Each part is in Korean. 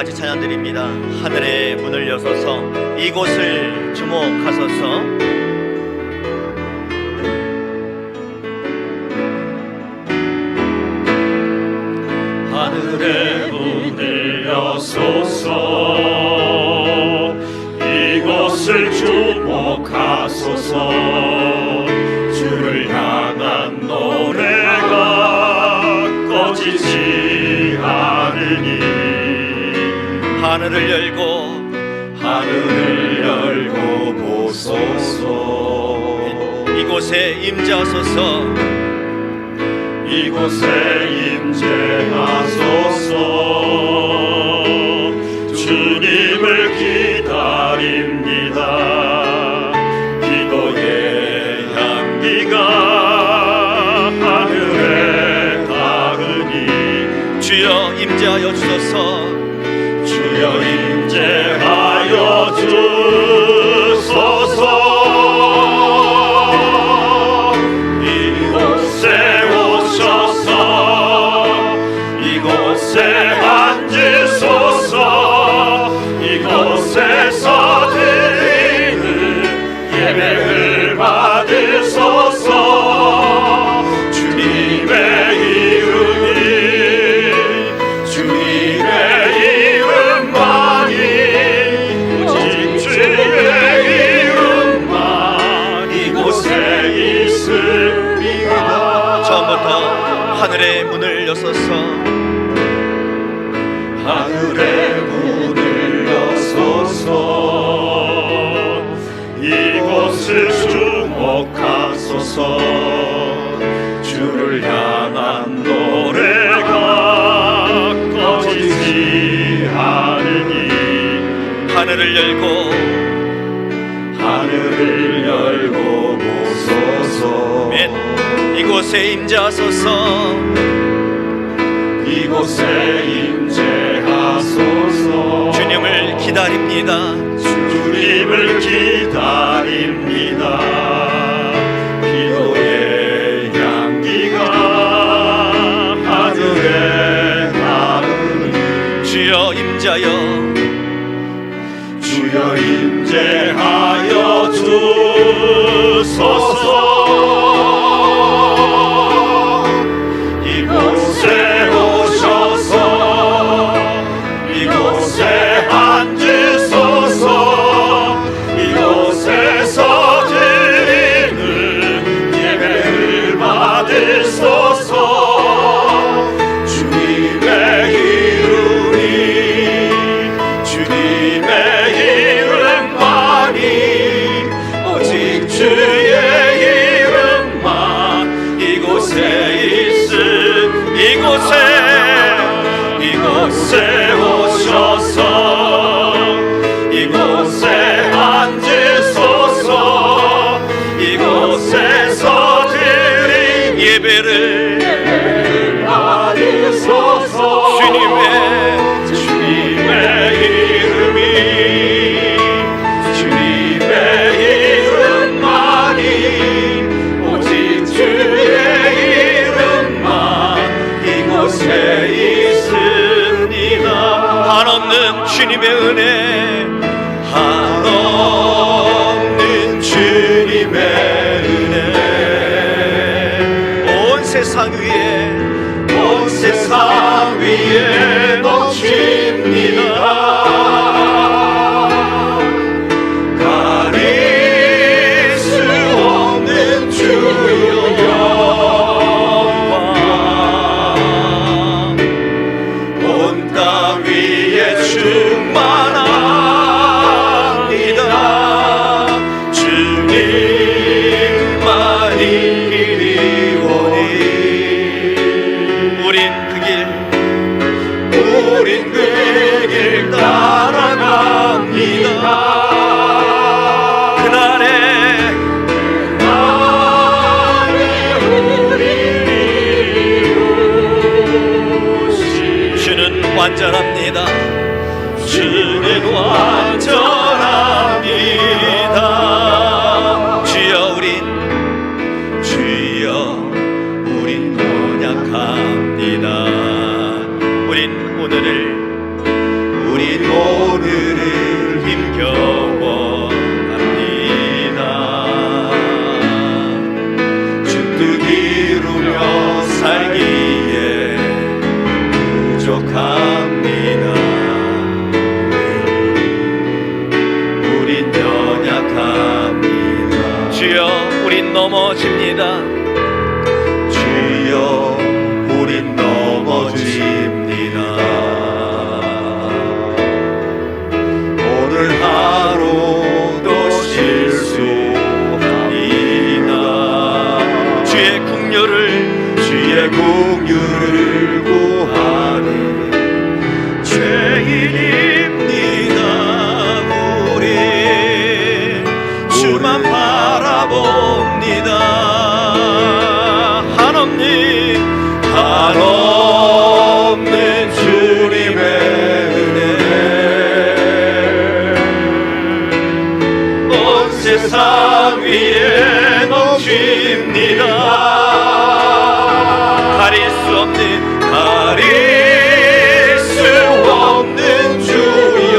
같이 찬양드립니다. 하늘의 문을 여서서 이곳을 주목하소서. 하늘의 문을 여소서 이곳을 주목하소서. 주를 향한 노래가 꺼지지 않으니 하늘을 열고 보소서. 이곳에 임재하소서. 이곳에 임재하소서. 주님을 기다립니다. 기도의 향기가 하늘에 닿으니 주여 임재하여 주소서. 주여 임재하여 주소서. 이곳에 오셔서 이곳에 앉으소서. 이곳에서 드리는 예배를 받으소서. 주님의 이름이 주님의 이름만이 오직 주의 이름만 이곳에 있습니다. 처음부터 하늘의 문을 여서서 하늘의 문을 여소서. 이곳을 주목하소서. 주를 향한 노래가 꺼지지 않으니 하늘을 열고 보소서. 이곳에 임재하소서. 이곳에 임재하소서. 주님을 기다립니다. 주님을 기다립니다. 기도의 향기가 하늘에 닿으니 주여 임재하여 주소서. 이곳에 오셔서 이곳에 앉으소서. 이곳에서 드리는 예배를 받으소서. 주님의 이름이 주님의 이름만이 오직 주의 이름만 이곳에 있음. 이곳에 오셔서 이곳에 앉으소서. 이곳에서 드린 예배를 받으소서. 주님의 이름이 주님의 이름만이 오직 주의 이름만 이곳에 있습니다. 한없는 주님의 은혜, 한없는 주님의 은혜 온 세상 위에 넘칩니다. 가릴 수 없는 주의 영광 온 땅 위에 충만합니다. 주님만이 이리오니 우린 그 길 따라갑니다. 그날에 주는 완전합니다. 주는 완전합니다. 주여 우린 연약합니다. 우린 주여 우린 넘어집니다. 주여 우린 넘어집니다. 오늘 하루도 실수합니다. 주의 국류를 구하는 죄인입니다. 우리 주만 바라봅니다. 한없는 주님의 은혜 온 세상 위에 넘칩니다. 가릴 수 없는 주여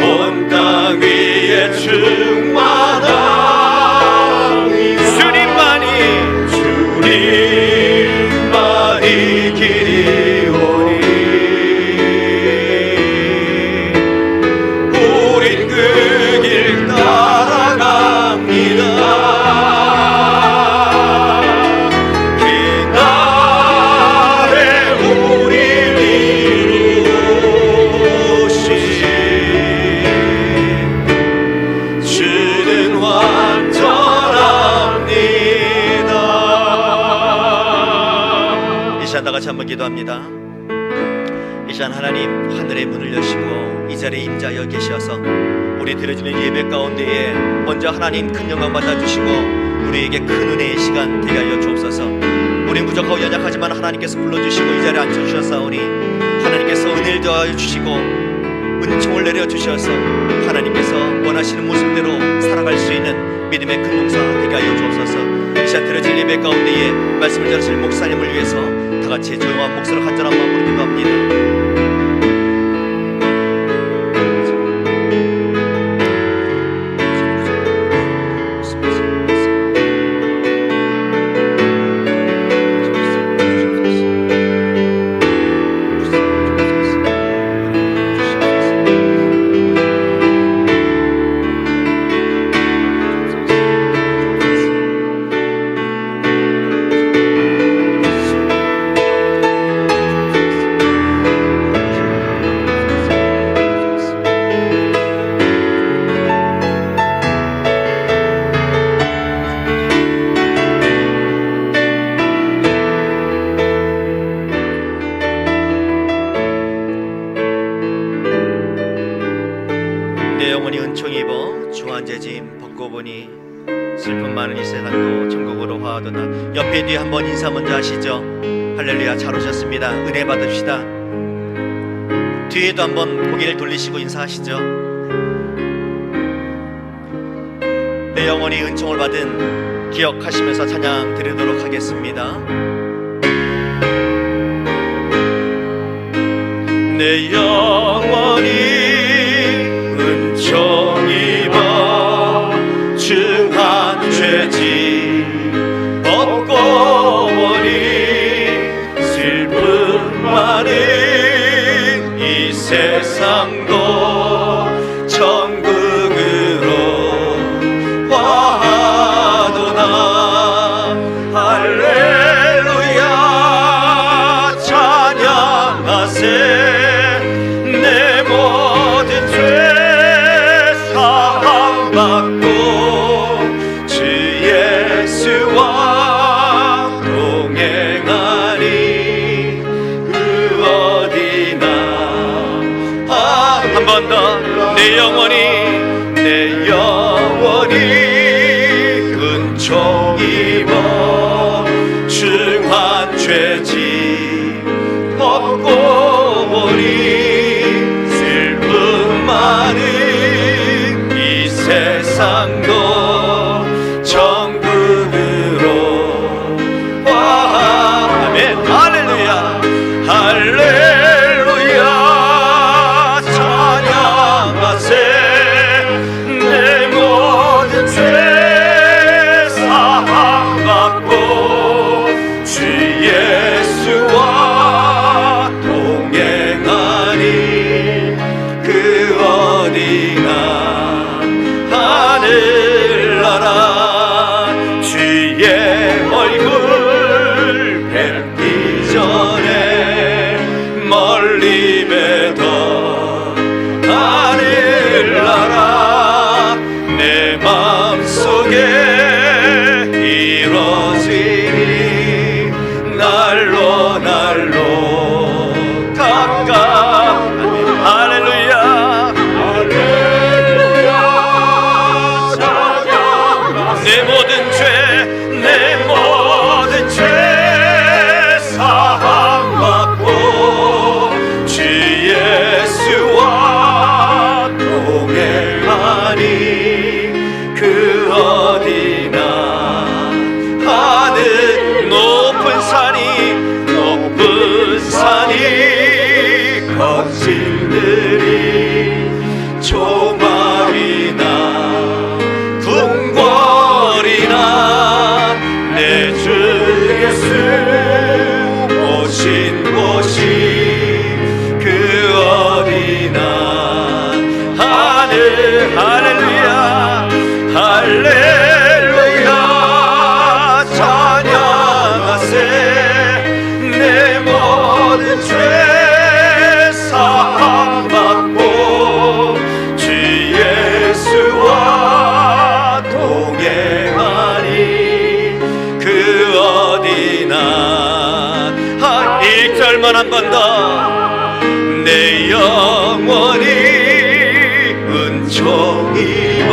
온 땅 위에 충만한 주님만이 길이오니 우린 그 길 따라갑니다. 그날에 우리를 이루신 주는 완전합니다. 이 시간 다 같이 한번 기도합니다. 이 시간 하나님 하늘의 문을 여시고 이 자리에 임자여 계셔서 우리 드려지는 예배 가운데에 먼저 하나님 큰 영광 받아주시고 우리에게 큰 은혜의 시간 되게 하여 주옵소서. 우린 부족하고 연약하지만 하나님께서 불러주시고 이 자리에 앉혀주셨사오니 하나님께서 은혜를 더하여 주시고 은총을 내려주셔서 하나님께서 원하시는 모습대로 살아갈 수 있는 믿음의 큰 용사 되게 하여 주옵소서. 이 시간 드려질 예배 가운데에 말씀을 전하실 목사님을 위해서 다 같이 조용한 목소리로 간절한 마음으로 기도합니다. 내 영혼이 은총이 입어 주한 재짐 벗고 보니 슬픔 많은 이 세상도 천국으로 화하도다. 옆에 뒤에 한번 인사 먼저 하시죠. 할렐루야, 잘 오셨습니다. 은혜 받읍시다. 뒤에도 한번 고개를 돌리시고 인사하시죠. 내 영혼이 은총을 받은 기억하시면서 찬양 드리도록 하겠습니다. 내 영혼이 은총 입어 중한 죄지 벗고 보니 슬픔 많은 이 세상도 천국으로 화하도다. 할렐루야 찬양하세. 내 모든 죄 사함받고 주 예수와 동행하니 그 어디나. 한 번 더. 내 영혼이 은총 입어 중한 죄지 벗고 보니 슬픔 많은 이 세상도 천국으로 아멘. 할렐루야 할렐루야 찬양하세. 내 모든 죄 사함받고 주 예수와 동행하니 그 간다. 내 영혼이 은총입어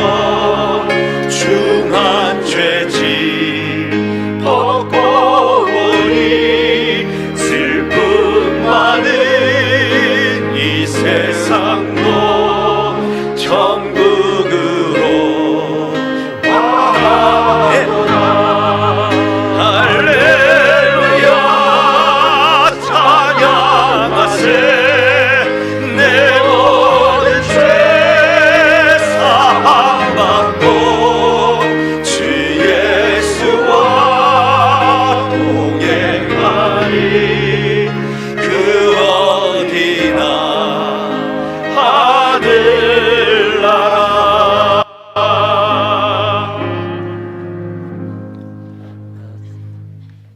중한 죄짐 벗고 보니 슬픔 많은 이 세상도 천국으로 가노라. 할렐루야 찬양하세. 내 모든 죄 사함받고 주 예수와 동행하리. 그 어디나 하늘나라.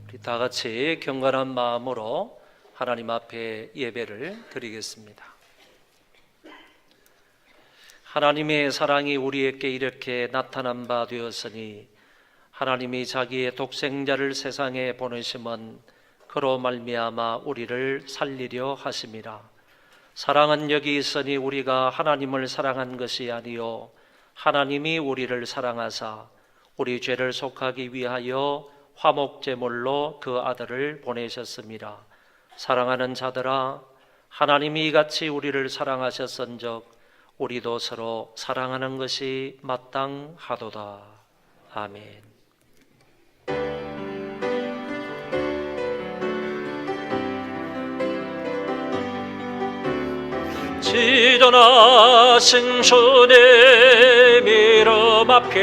우리 다 같이 경건한 마음으로 하나님 앞에 예배를 드리겠습니다. 하나님의 사랑이 우리에게 이렇게 나타난 바 되었으니 하나님이 자기의 독생자를 세상에 보내심은 그로 말미암아 우리를 살리려 하심이라. 사랑은 여기 있으니 우리가 하나님을 사랑한 것이 아니요 하나님이 우리를 사랑하사 우리 죄를 속하기 위하여 화목제물로 그 아들을 보내셨습니다. 사랑하는 자들아, 하나님이 이같이 우리를 사랑하셨은즉 우리도 서로 사랑하는 것이 마땅하도다. 아멘. 지존하신 주님 이름 앞에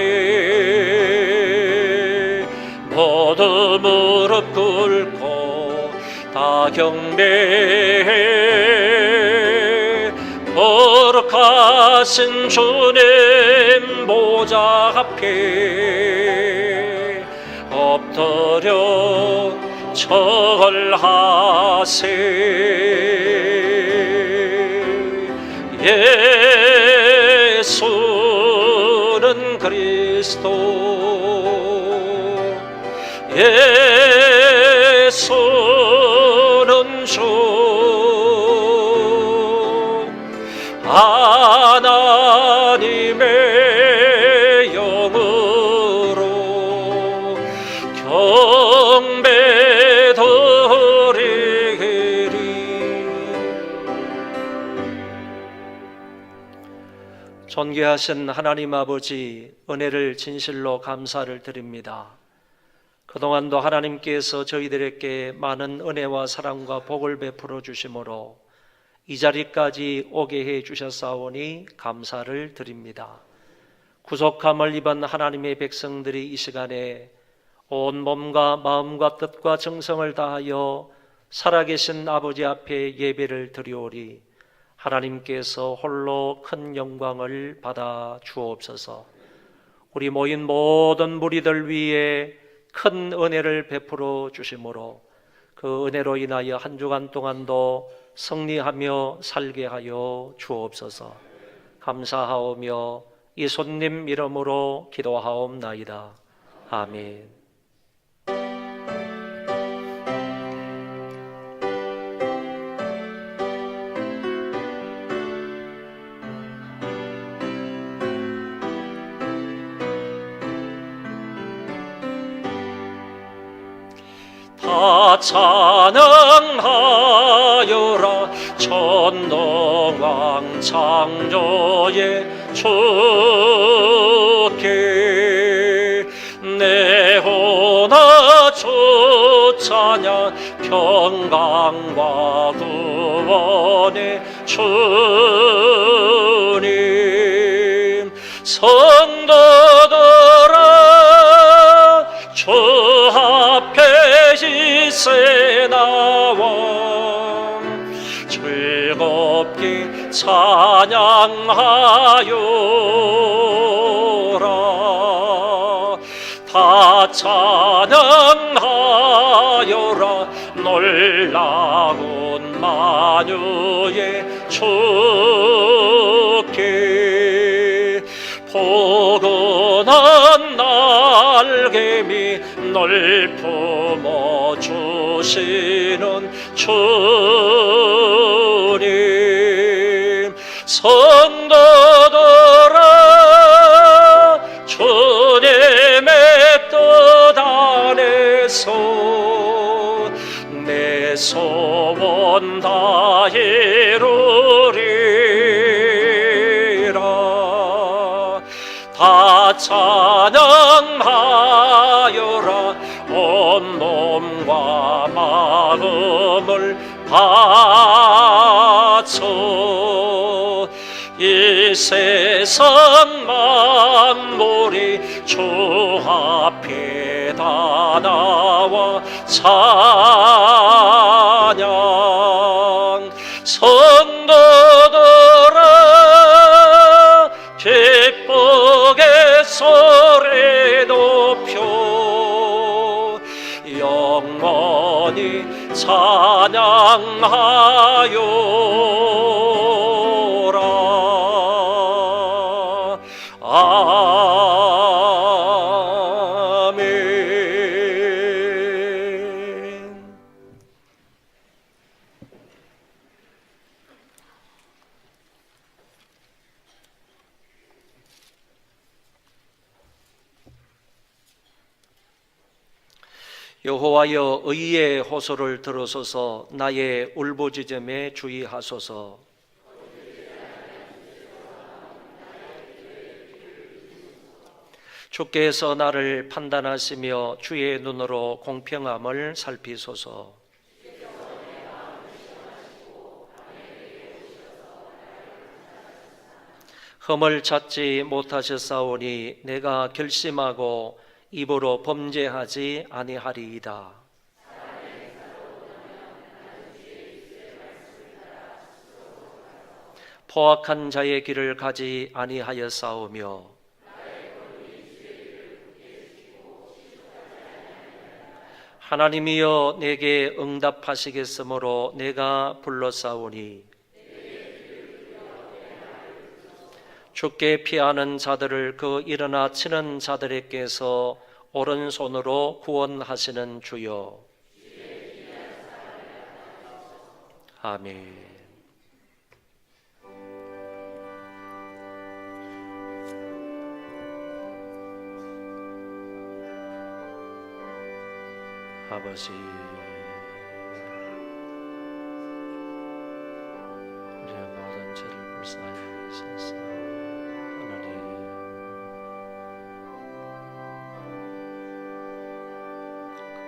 모두 무릎 꿇고 다 경배해. 거룩하신 주님 보좌 앞에 엎드려 절하세. 예수는 그리스도, 예수는 주, 하나님의 영으로 경배드리리. 존귀하신 하나님 아버지, 은혜를 진실로 감사를 드립니다. 그동안도 하나님께서 저희들에게 많은 은혜와 사랑과 복을 베풀어 주심으로 이 자리까지 오게 해 주셨사오니 감사를 드립니다. 구속함을 입은 하나님의 백성들이 이 시간에 온 몸과 마음과 뜻과 정성을 다하여 살아계신 아버지 앞에 예배를 드리오리. 하나님께서 홀로 큰 영광을 받아 주옵소서. 우리 모인 모든 무리들 위에 큰 은혜를 베풀어 주심으로 그 은혜로 인하여 한 주간 동안도 승리하며 살게 하여 주옵소서. 감사하오며 이 손님 이름으로 기도하옵나이다. 아멘. 다 찬양하여라. 천동왕 창조의 주께 내 호나 주 찬양. 평강과 구원의 주님. 성도들아 주 앞에 이세 나와 즐겁게 찬양하여라. 다 찬양하여라. 놀라운 만유의 주께 포근한 날개미 널 품어 주시는 주님. 성도들아 주님의 뜻 안에서 내 소원 다 이루리라. 다 찬양하여라. 온 몸과 마음을 바쳐 이 세상 만물이 주 앞에 다 나와 찬양. 성도들아 기쁘게 소리 높여 영원히 찬양하여라. 아멘. 여호와여 의의 호소를 들으소서. 나의 울부짖음에 주의하소서. 주께서 나를 판단하시며 주의 눈으로 공평함을 살피소서. 흠을 찾지 못하셨사오니 내가 결심하고 입으로 범죄하지 아니하리이다. 포악한 자의 길을 가지 아니하였사오며 하나님이여 내게 응답하시겠으므로 내가 불렀사오니 주께 피하는 자들을 그 일어나 치는 자들에게서 오른손으로 구원하시는 주여. 아멘. 아버지, 우리의 모든 죄를 불쌍히 여기소서. 하나님,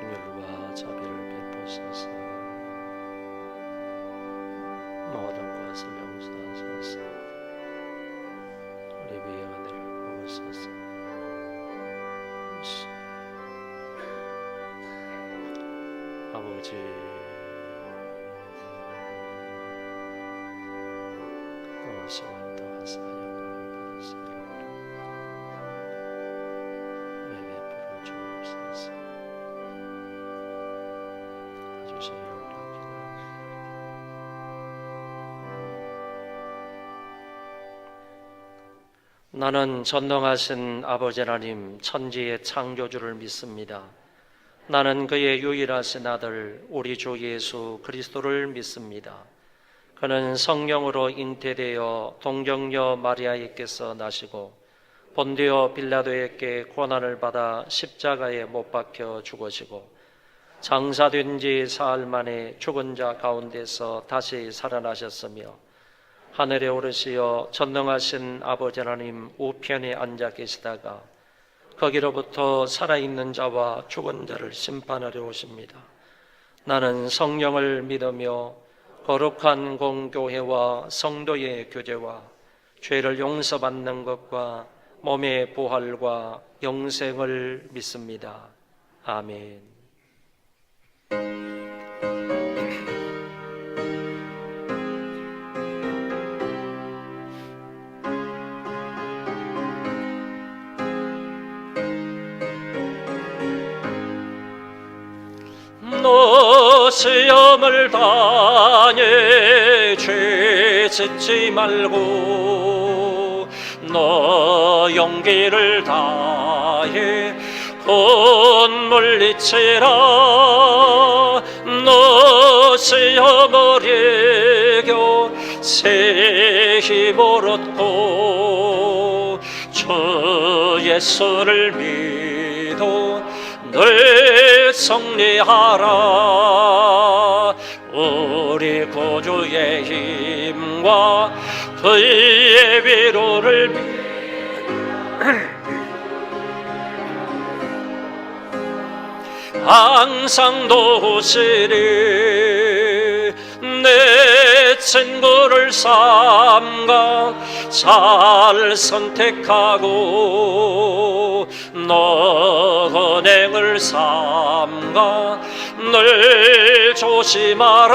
긍휼과 자비를 베푸소서. 모든 것을 용서하소서. 우리 위에 은혜를 부으소서. 아버지, 어서와 또하사 영광을 받으시기를 내게 베풀어 주옵소서. 와주시옵소서. 나는 전능하신 아버지 하나님 천지의 창조주를 믿습니다. 나는 그의 유일하신 아들 우리 주 예수 그리스도를 믿습니다. 그는 성령으로 잉태되어 동정녀 마리아에게서 나시고 본디오 빌라도에게 고난을 받아 십자가에 못 박혀 죽으시고 장사된 지 사흘 만에 죽은 자 가운데서 다시 살아나셨으며 하늘에 오르시어 전능하신 아버지 하나님 우편에 앉아 계시다가 거기로부터 살아있는 자와 죽은 자를 심판하려 오십니다. 나는 성령을 믿으며 거룩한 공교회와 성도의 교제와 죄를 용서받는 것과 몸의 부활과 영생을 믿습니다. 아멘. 너 시험을 당해 죄 짓지 말고 너 용기를 다해 콧물리치라 놓으시어버리고 새 힘을 얻고 주 예수를 믿어 늘 승리하라. 우리 구주의 힘과 그의 위로를 항상 도우시리. 내 친구를 삼가 잘 선택하고 너 은행을 삼가 늘 조심하라.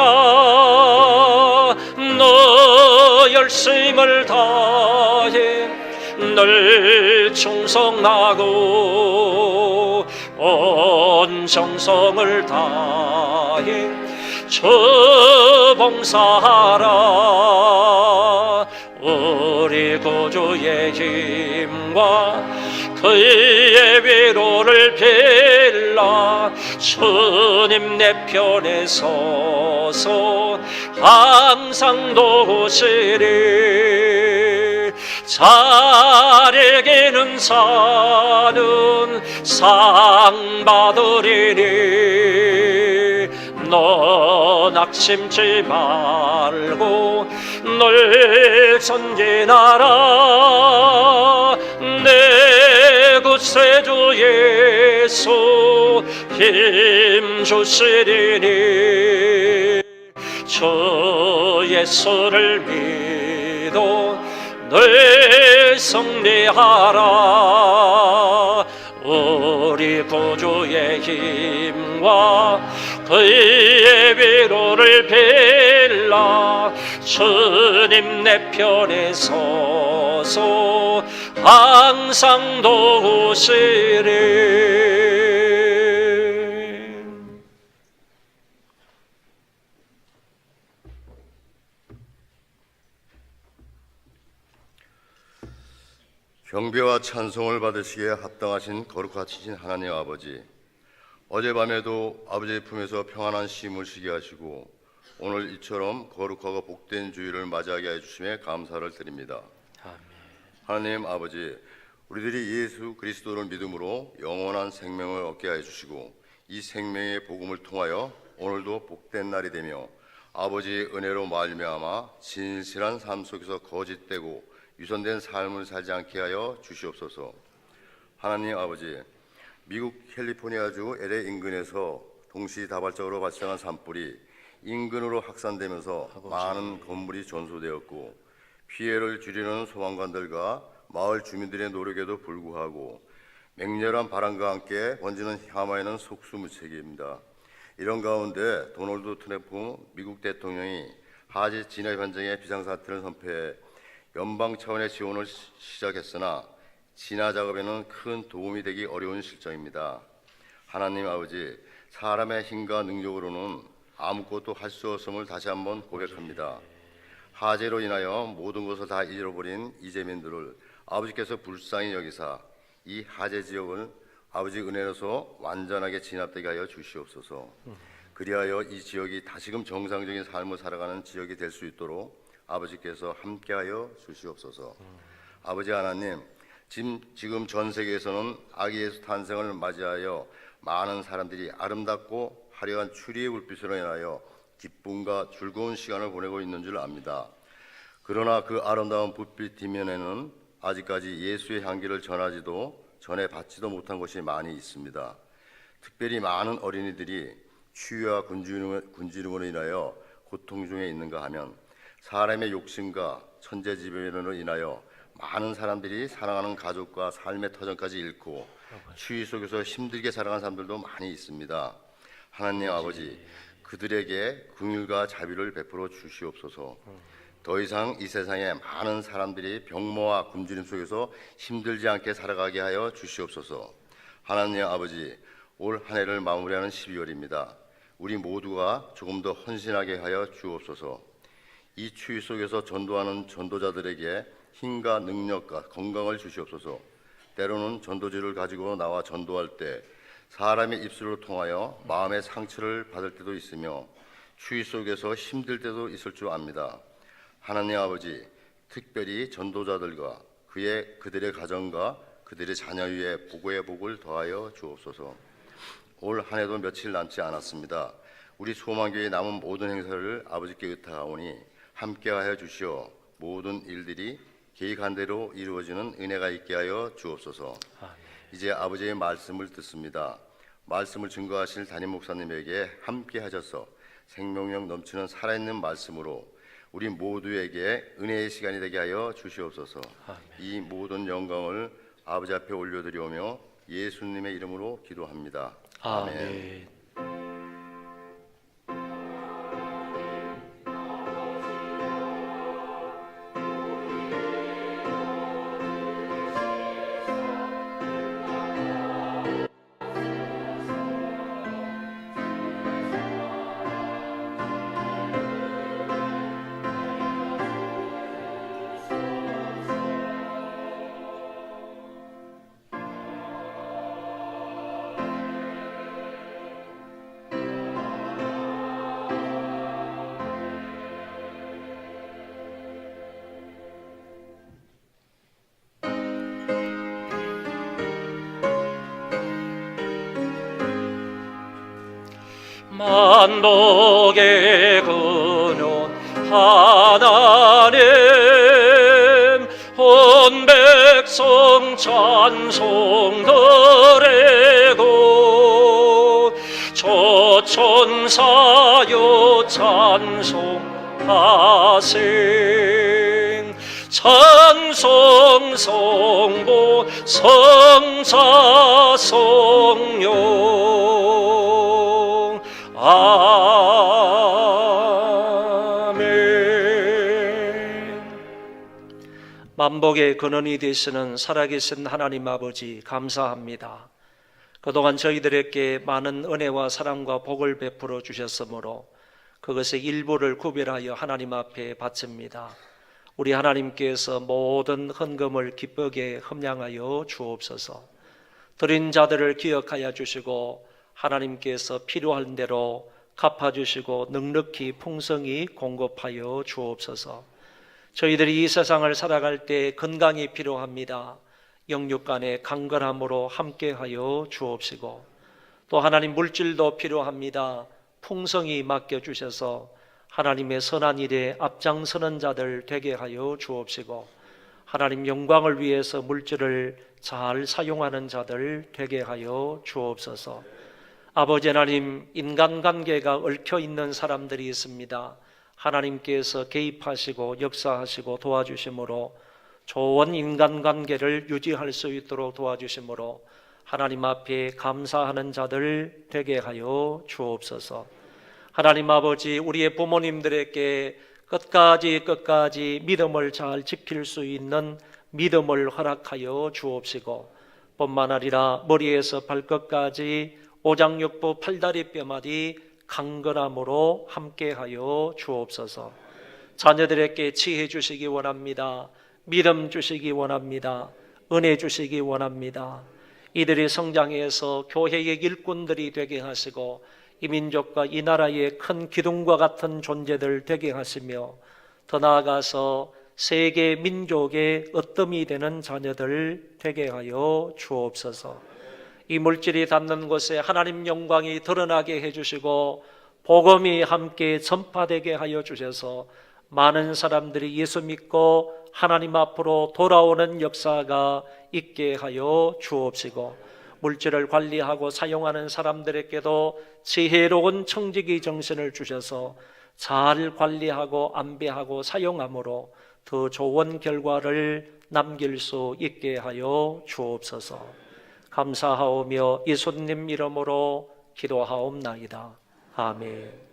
너 열심을 다해 늘 충성하고 온 정성을 다해 주 봉사하라. 우리 구주의 힘과 그의 위로를 빌라. 주님 내 편에 서서 항상 도우시리. 잘 이기는 자는 상 받으리니 너 낙심치 말고 늘 전진하라. 내 구세주 예수 힘 주시리니 주 예수를 믿어 늘 승리하라. 우리 구주의 힘과 그의 위로를 빌라. 주님 내 편에 서서 항상 도우시리. 경배와 찬송을 받으시기에 합당하신 거룩하신 하나님 아버지, 어젯밤에도 아버지의 품에서 평안한 쉼을 쉬게 하시고 오늘 이처럼 거룩하고 복된 주일을 맞이하게 해주심에 감사를 드립니다. 아멘. 하나님 아버지, 우리들이 예수 그리스도를 믿음으로 영원한 생명을 얻게 해주시고 이 생명의 복음을 통하여 오늘도 복된 날이 되며 아버지의 은혜로 말미암아 진실한 삶 속에서 거짓되고 유선된 삶을 살지 않게 하여 주시옵소서. 하나님 아버지, 미국 캘리포니아주 LA 인근에서 동시다발적으로 발생한 산불이 인근으로 확산되면서 많은 건물이 전소되었고 피해를 줄이는 소방관들과 마을 주민들의 노력에도 불구하고 맹렬한 바람과 함께 번지는 혐오에는 속수무책입니다. 이런 가운데 도널드 트럼프 미국 대통령이 하지 진해 현장의 비상사태를 선포해 연방 차원의 지원을 시작했으나 진화 작업에는 큰 도움이 되기 어려운 실정입니다. 하나님 아버지, 사람의 힘과 능력으로는 아무것도 할 수 없음을 다시 한번 고백합니다. 화재로 인하여 모든 것을 다 잃어버린 이재민들을 아버지께서 불쌍히 여기사 이 화재 지역을 아버지 은혜로서 완전하게 진압되게 하여 주시옵소서. 그리하여 이 지역이 다시금 정상적인 삶을 살아가는 지역이 될 수 있도록 아버지께서 함께하여 주시옵소서. 아버지 하나님, 지금 전 세계에서는 아기 예수 탄생을 맞이하여 많은 사람들이 아름답고 화려한 추리의 불빛으로 인하여 기쁨과 즐거운 시간을 보내고 있는 줄 압니다. 그러나 그 아름다운 불빛 뒷면에는 아직까지 예수의 향기를 전해 받지도 못한 곳이 많이 있습니다. 특별히 많은 어린이들이 추위와 군지름으로 인하여 고통 중에 있는가 하면 사람의 욕심과 천재지변으로 인하여 많은 사람들이 사랑하는 가족과 삶의 터전까지 잃고 추위 속에서 힘들게 살아가는 사람들도 많이 있습니다. 하나님 아버지, 그들에게 긍휼과 자비를 베풀어 주시옵소서. 더 이상 이 세상에 많은 사람들이 병모와 굶주림 속에서 힘들지 않게 살아가게 하여 주시옵소서. 하나님 아버지, 올 한 해를 마무리하는 12월입니다. 우리 모두가 조금 더 헌신하게 하여 주옵소서. 이 추위 속에서 전도하는 전도자들에게 힘과 능력과 건강을 주시옵소서. 때로는 전도지를 가지고 나와 전도할 때 사람의 입술을 통하여 마음의 상처를 받을 때도 있으며 추위 속에서 힘들 때도 있을 줄 압니다. 하나님 아버지, 특별히 전도자들과 그들의 가정과 그들의 자녀 위에 복의 복을 더하여 주옵소서. 올 한 해도 며칠 남지 않았습니다. 우리 소망교회 남은 모든 행사를 아버지께 의탁하오니 함께하여 주시어 모든 일들이 계획한 대로 이루어지는 은혜가 있게 하여 주옵소서. 이제 아버지의 말씀을 듣습니다. 말씀을 증거하실 담임 목사님에게 함께 하셔서 생명력 넘치는 살아있는 말씀으로 우리 모두에게 은혜의 시간이 되게 하여 주시옵소서. 이 모든 영광을 아버지 앞에 올려드리오며 예수님의 이름으로 기도합니다. 아멘. 만복의 근원 하나님, 온 백성 찬송 드리고 조천사여 찬송하세. 찬송 성보 성자 성령 아멘. 만복의 근원이 되시는 살아계신 하나님 아버지, 감사합니다. 그동안 저희들에게 많은 은혜와 사랑과 복을 베풀어 주셨으므로 그것의 일부를 구별하여 하나님 앞에 바칩니다. 우리 하나님께서 모든 헌금을 기쁘게 흠량하여 주옵소서. 드린 자들을 기억하여 주시고 하나님께서 필요한 대로 갚아주시고 넉넉히 풍성히 공급하여 주옵소서. 저희들이 이 세상을 살아갈 때 건강이 필요합니다. 영육 간의 강건함으로 함께하여 주옵시고, 또 하나님 물질도 필요합니다. 풍성히 맡겨주셔서 하나님의 선한 일에 앞장서는 자들 되게 하여 주옵시고, 하나님 영광을 위해서 물질을 잘 사용하는 자들 되게 하여 주옵소서. 아버지 하나님, 인간관계가 얽혀있는 사람들이 있습니다. 하나님께서 개입하시고 역사하시고 도와주심으로 좋은 인간관계를 유지할 수 있도록 도와주심으로 하나님 앞에 감사하는 자들 되게 하여 주옵소서. 하나님 아버지, 우리의 부모님들에게 끝까지 믿음을 잘 지킬 수 있는 믿음을 허락하여 주옵시고, 뿐만 아니라 머리에서 발끝까지 오장육부 팔다리 뼈마디 강건함으로 함께하여 주옵소서. 자녀들에게 지혜 주시기 원합니다. 믿음 주시기 원합니다. 은혜 주시기 원합니다. 이들이 성장해서 교회의 일꾼들이 되게 하시고 이 민족과 이 나라의 큰 기둥과 같은 존재들 되게 하시며, 더 나아가서 세계 민족의 으뜸이 되는 자녀들 되게 하여 주옵소서. 이 물질이 닿는 곳에 하나님 영광이 드러나게 해주시고 복음이 함께 전파되게 하여 주셔서 많은 사람들이 예수 믿고 하나님 앞으로 돌아오는 역사가 있게 하여 주옵시고, 물질을 관리하고 사용하는 사람들에게도 지혜로운 청지기 정신을 주셔서 잘 관리하고 안배하고 사용함으로 더 좋은 결과를 남길 수 있게 하여 주옵소서. 감사하오며 예수님 이름으로 기도하옵나이다. 아멘.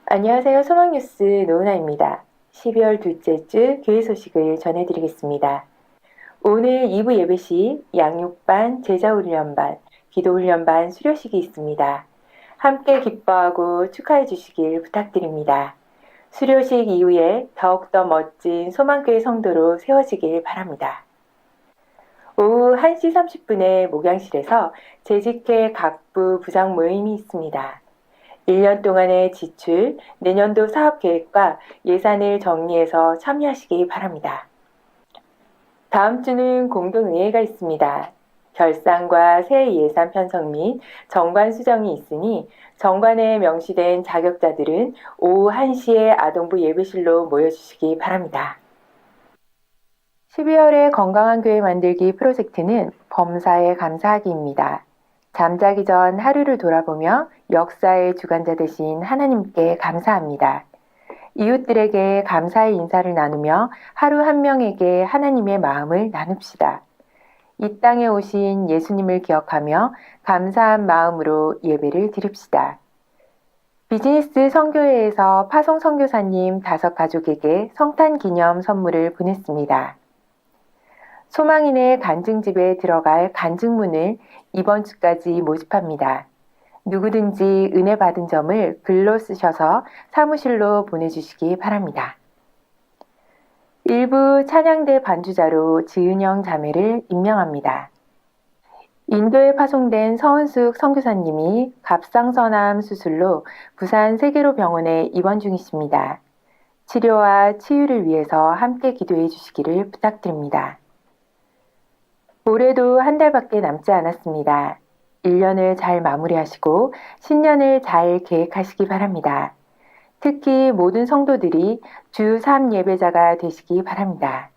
안녕하세요. 소망뉴스 노은아입니다. 12월 둘째 주 교회 소식을 전해드리겠습니다. 오늘 2부 예배 시 양육반, 제자훈련반, 기도훈련반 수료식이 있습니다. 함께 기뻐하고 축하해 주시길 부탁드립니다. 수료식 이후에 더욱더 멋진 소망교회 성도로 세워지길 바랍니다. 오후 1시 30분에 목양실에서 재직회 각부 부장 모임이 있습니다. 1년 동안의 지출, 내년도 사업계획과 예산을 정리해서 참여하시기 바랍니다. 다음 주는 공동의회가 있습니다. 결산과 새해 예산 편성 및 정관 수정이 있으니 정관에 명시된 자격자들은 오후 1시에 아동부 예배실로 모여주시기 바랍니다. 12월의 건강한 교회 만들기 프로젝트는 범사에 감사하기입니다. 잠자기 전 하루를 돌아보며 역사의 주관자 되신 하나님께 감사합니다. 이웃들에게 감사의 인사를 나누며 하루 한 명에게 하나님의 마음을 나눕시다. 이 땅에 오신 예수님을 기억하며 감사한 마음으로 예배를 드립시다. 비즈니스 선교회에서 파송 선교사님 5가족에게 성탄 기념 선물을 보냈습니다. 소망인의 간증집에 들어갈 간증문을 이번 주까지 모집합니다. 누구든지 은혜 받은 점을 글로 쓰셔서 사무실로 보내주시기 바랍니다. 일부 찬양대 반주자로 지은영 자매를 임명합니다. 인도에 파송된 서은숙 선교사님이 갑상선암 수술로 부산 세계로 병원에 입원 중이십니다. 치료와 치유를 위해서 함께 기도해 주시기를 부탁드립니다. 올해도 한 달밖에 남지 않았습니다. 1년을 잘 마무리하시고 신년을 잘 계획하시기 바랍니다. 특히 모든 성도들이 주 3 예배자가 되시기 바랍니다.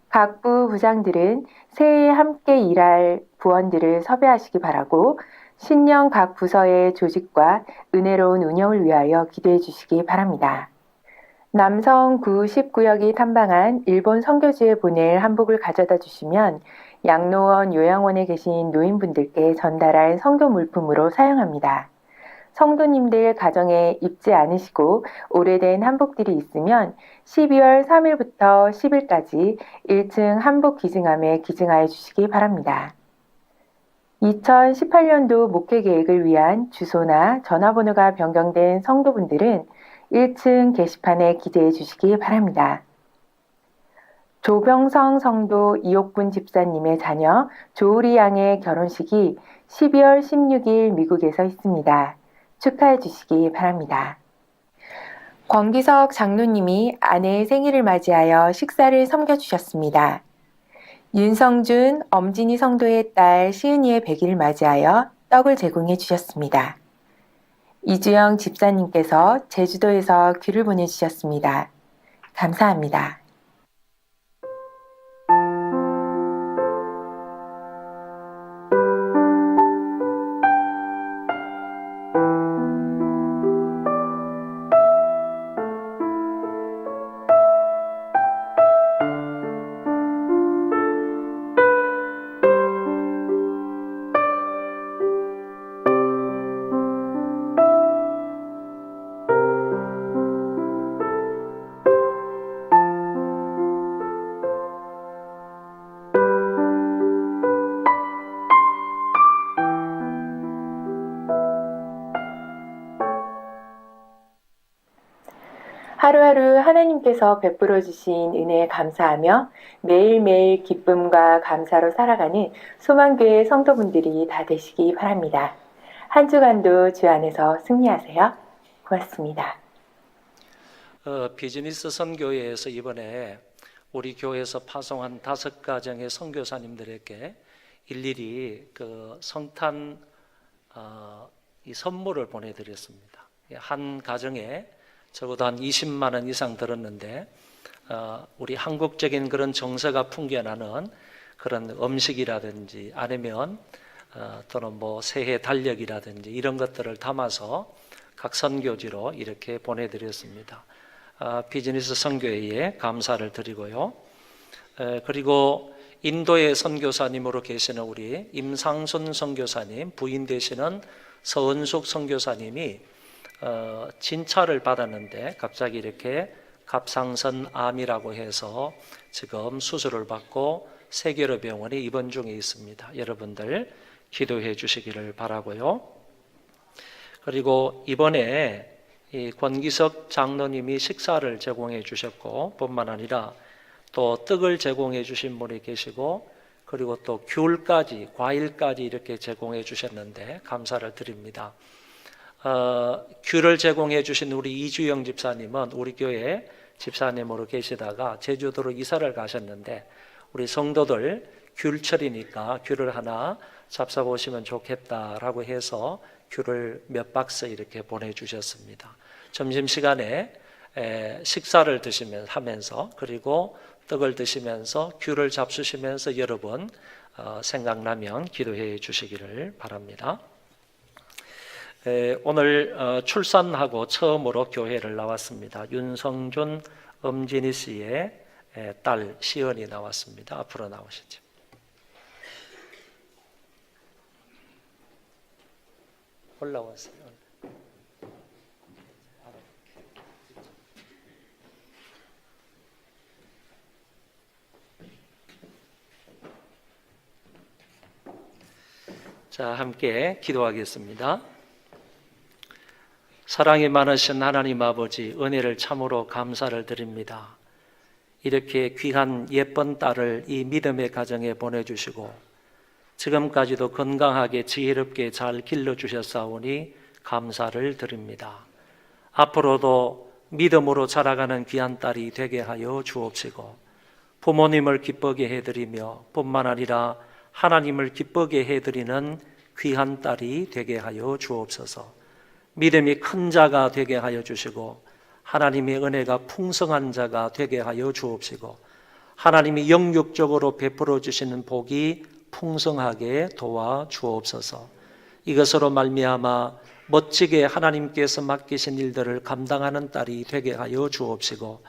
각부 부장들은 새해에 함께 일할 부원들을 섭외하시기 바라고 신년 각 부서의 조직과 은혜로운 운영을 위하여 기도해 주시기 바랍니다. 남성 90구역이 탐방한 일본 선교지에 보낼 한복을 가져다 주시면 양로원 요양원에 계신 노인분들께 전달할 성교 물품으로 사용합니다. 성도님들 가정에 입지 않으시고 오래된 한복들이 있으면 12월 3일부터 10일까지 1층 한복 기증함에 기증하여 주시기 바랍니다. 2018년도 목회 계획을 위한 주소나 전화번호가 변경된 성도분들은 1층 게시판에 기재해 주시기 바랍니다. 조병성 성도 이옥분 집사님의 자녀 조우리 양의 결혼식이 12월 16일 미국에서 있습니다. 축하해 주시기 바랍니다. 권기석 장로님이 아내의 생일을 맞이하여 식사를 섬겨주셨습니다. 윤성준, 엄진희 성도의 딸 시은이의 100일을 맞이하여 떡을 제공해 주셨습니다. 이주영 집사님께서 제주도에서 귤을 보내주셨습니다. 감사합니다. 하루하루 하나님께서 베풀어 주신 은혜에 감사하며 매일매일 기쁨과 감사로 살아가는 소망교회 성도분들이 다 되시기 바랍니다. 한 주간도 주 안에서 승리하세요. 고맙습니다. 비즈니스 선교회에서 이번에 우리 교회에서 파송한 5가정의 선교사님들에게 일일이 그 성탄 이 선물을 보내드렸습니다. 한 가정에 적어도 한 20만 원 이상 들었는데 우리 한국적인 그런 정서가 풍겨나는 그런 음식이라든지 아니면 또는 뭐 새해 달력이라든지 이런 것들을 담아서 각 선교지로 이렇게 보내드렸습니다. 비즈니스 선교회에 감사를 드리고요. 그리고 인도의 선교사님으로 계시는 우리 임상순 선교사님, 부인 되시는 서은숙 선교사님이 진찰을 받았는데 갑자기 이렇게 갑상선암이라고 해서 지금 수술을 받고 세계로 병원에 입원 중에 있습니다. 여러분들 기도해 주시기를 바라고요. 그리고 이번에 이 권기석 장로님이 식사를 제공해 주셨고 뿐만 아니라 또 떡을 제공해 주신 분이 계시고 그리고 또 귤까지 과일까지 이렇게 제공해 주셨는데 감사를 드립니다. 귤을 제공해 주신 우리 이주영 집사님은 우리 교회 집사님으로 계시다가 제주도로 이사를 가셨는데 우리 성도들 귤철이니까 귤을 하나 잡숴보시면 좋겠다라고 해서 귤을 몇 박스 이렇게 보내주셨습니다. 점심시간에 식사를 드시면서 하면서 그리고 떡을 드시면서 귤을 잡수시면서 여러분 생각나면 기도해 주시기를 바랍니다. 오늘 출산하고 처음으로 교회를 나왔습니다. 윤성준 엄진희 씨의 딸 시연이 나왔습니다. 앞으로 나오시죠. 올라왔어요. 자, 함께 기도하겠습니다. 사랑이 많으신 하나님 아버지, 은혜를 참으로 감사를 드립니다. 이렇게 귀한 예쁜 딸을 이 믿음의 가정에 보내주시고 지금까지도 건강하게 지혜롭게 잘 길러주셨사오니 감사를 드립니다. 앞으로도 믿음으로 자라가는 귀한 딸이 되게 하여 주옵시고 부모님을 기쁘게 해드리며 뿐만 아니라 하나님을 기쁘게 해드리는 귀한 딸이 되게 하여 주옵소서. 믿음이 큰 자가 되게 하여 주시고 하나님의 은혜가 풍성한 자가 되게 하여 주옵시고 하나님이 영육적으로 베풀어 주시는 복이 풍성하게 도와 주옵소서. 이것으로 말미암아 멋지게 하나님께서 맡기신 일들을 감당하는 딸이 되게 하여 주옵시고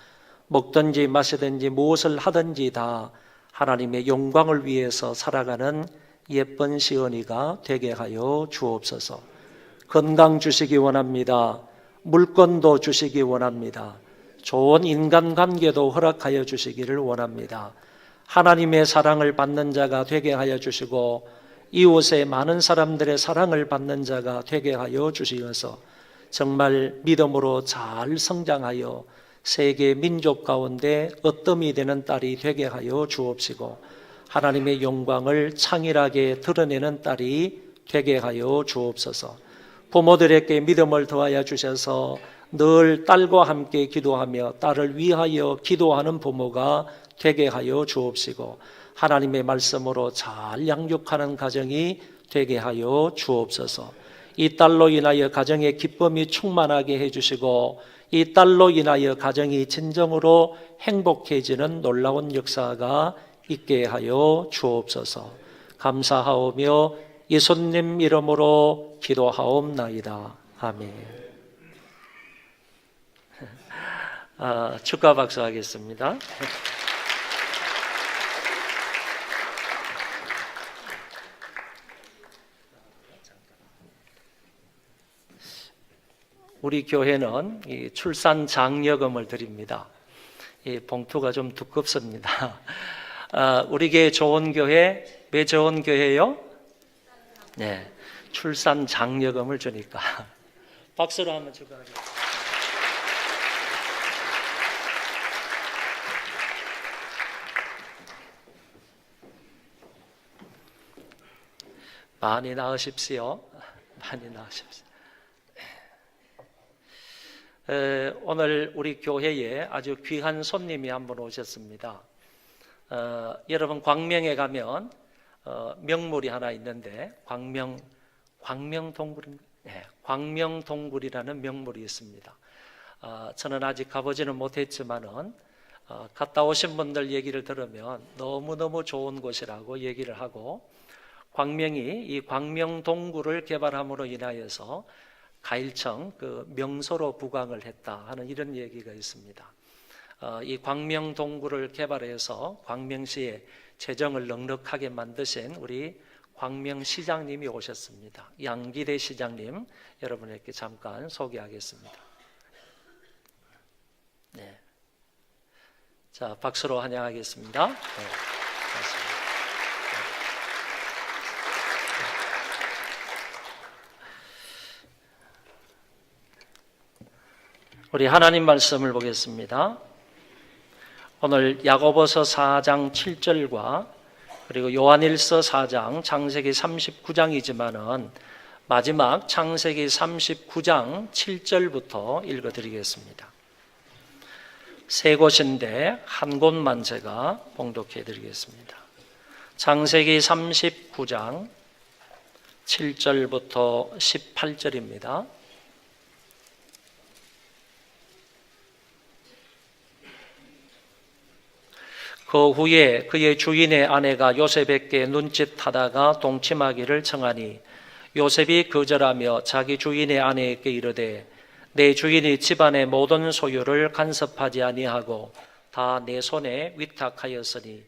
먹든지 마시든지 무엇을 하든지 다 하나님의 영광을 위해서 살아가는 예쁜 시은이가 되게 하여 주옵소서. 건강 주시기 원합니다. 물건도 주시기 원합니다. 좋은 인간관계도 허락하여 주시기를 원합니다. 하나님의 사랑을 받는 자가 되게 하여 주시고 이웃의 많은 사람들의 사랑을 받는 자가 되게 하여 주시어서 정말 믿음으로 잘 성장하여 세계 민족 가운데 어뜸이 되는 딸이 되게 하여 주옵시고 하나님의 영광을 창일하게 드러내는 딸이 되게 하여 주옵소서. 부모들에게 믿음을 더하여 주셔서 늘 딸과 함께 기도하며 딸을 위하여 기도하는 부모가 되게 하여 주옵시고 하나님의 말씀으로 잘 양육하는 가정이 되게 하여 주옵소서. 이 딸로 인하여 가정의 기쁨이 충만하게 해주시고 이 딸로 인하여 가정이 진정으로 행복해지는 놀라운 역사가 있게 하여 주옵소서. 감사하오며 예수님 이름으로 기도하옵나이다. 아멘. 축하 박수하겠습니다. 우리 교회는 이 출산 장려금을 드립니다. 이 봉투가 좀 두껍습니다. 우리 교회 좋은 교회, 왜 좋은 교회요? 네, 출산 장려금을 주니까 박수로 한번 축하하겠습니다. 많이 낳으십시오. 많이 낳으십시오. 오늘 우리 교회에 아주 귀한 손님이 한 분 오셨습니다. 여러분 광명에 가면 명물이 하나 있는데 광명동굴인가요? 네, 광명동굴이라는 명물이 있습니다. 저는 아직 가보지는 못했지만은 갔다 오신 분들 얘기를 들으면 너무너무 좋은 곳이라고 얘기를 하고 광명이 이 광명동굴을 개발함으로 인하여서 가일청 그 명소로 부강을 했다 하는 이런 얘기가 있습니다. 이 광명동굴을 개발해서 광명시에 재정을 넉넉하게 만드신 우리 광명 시장님이 오셨습니다. 양기대 시장님 여러분에게 잠깐 소개하겠습니다. 네. 자, 박수로 환영하겠습니다. 네, 고맙습니다. 우리 하나님 말씀을 보겠습니다. 오늘 야고보서 4장 7절과 그리고 요한일서 4장 창세기 39장이지만은 마지막 창세기 39장 7절부터 읽어드리겠습니다. 세 곳인데 한 곳만 제가 봉독해 드리겠습니다. 창세기 39장 7절부터 18절입니다. 그 후에 그의 주인의 아내가 요셉에게 눈짓하다가 동침하기를 청하니 요셉이 거절하며 자기 주인의 아내에게 이르되 내 주인이 집안의 모든 소유를 간섭하지 아니하고 다 내 손에 위탁하였으니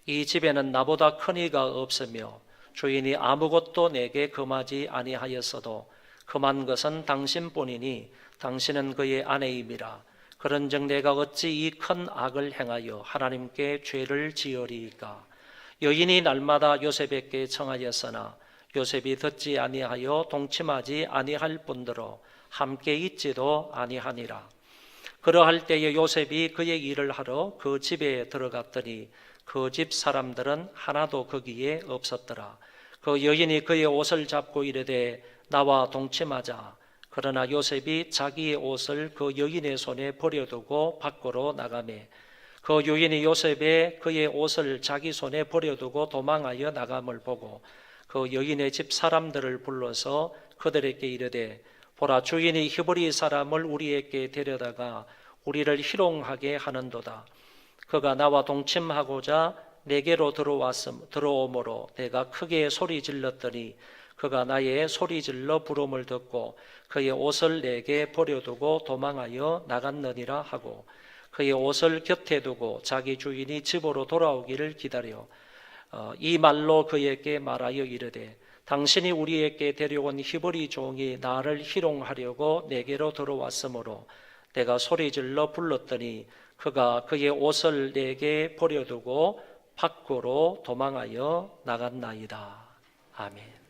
이 집에는 나보다 큰 이가 없으며 주인이 아무것도 내게 금하지 아니하였어도 금한 것은 당신뿐이니 당신은 그의 아내임이라. 그런즉 내가 어찌 이 큰 악을 행하여 하나님께 죄를 지으리이까. 여인이 날마다 요셉에게 청하였으나 요셉이 듣지 아니하여 동침하지 아니할 뿐더러 함께 있지도 아니하니라. 그러할 때에 요셉이 그의 일을 하러 그 집에 들어갔더니 그 집 사람들은 하나도 거기에 없었더라. 그 여인이 그의 옷을 잡고 이르되 나와 동침하자. 그러나 요셉이 자기의 옷을 그 여인의 손에 버려두고 밖으로 나가매 그 여인이 요셉의 그의 옷을 자기 손에 버려두고 도망하여 나감을 보고 그 여인의 집 사람들을 불러서 그들에게 이르되 보라, 주인이 히브리 사람을 우리에게 데려다가 우리를 희롱하게 하는도다. 그가 나와 동침하고자 내게로 들어오므로 내가 크게 소리 질렀더니 그가 나의 소리 질러 부름을 듣고 그의 옷을 내게 버려두고 도망하여 나갔느니라 하고 그의 옷을 곁에 두고 자기 주인이 집으로 돌아오기를 기다려 이 말로 그에게 말하여 이르되 당신이 우리에게 데려온 히브리 종이 나를 희롱하려고 내게로 들어왔으므로 내가 소리질러 불렀더니 그가 그의 옷을 내게 버려두고 밖으로 도망하여 나갔나이다. 아멘.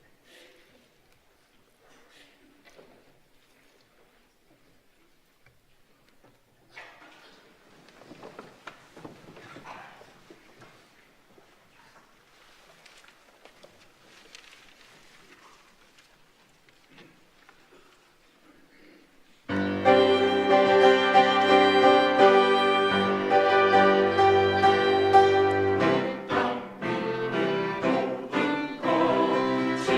지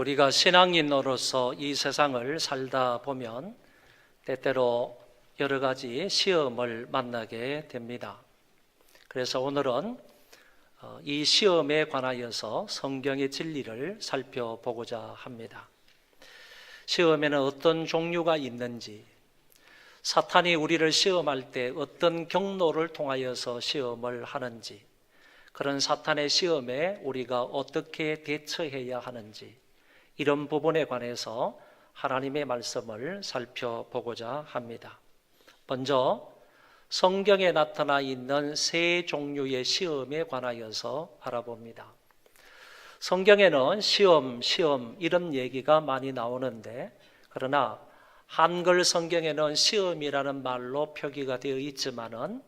우리가 신앙인으로서 이 세상을 살다 보면 때때로 여러 가지 시험을 만나게 됩니다. 그래서 오늘은 이 시험에 관하여서 성경의 진리를 살펴보고자 합니다. 시험에는 어떤 종류가 있는지, 사탄이 우리를 시험할 때 어떤 경로를 통하여서 시험을 하는지, 그런 사탄의 시험에 우리가 어떻게 대처해야 하는지, 이런 부분에 관해서 하나님의 말씀을 살펴보고자 합니다. 먼저 성경에 나타나 있는 세 종류의 시험에 관하여서 알아봅니다. 성경에는 시험 이런 얘기가 많이 나오는데, 그러나 한글 성경에는 시험이라는 말로 표기가 되어 있지만은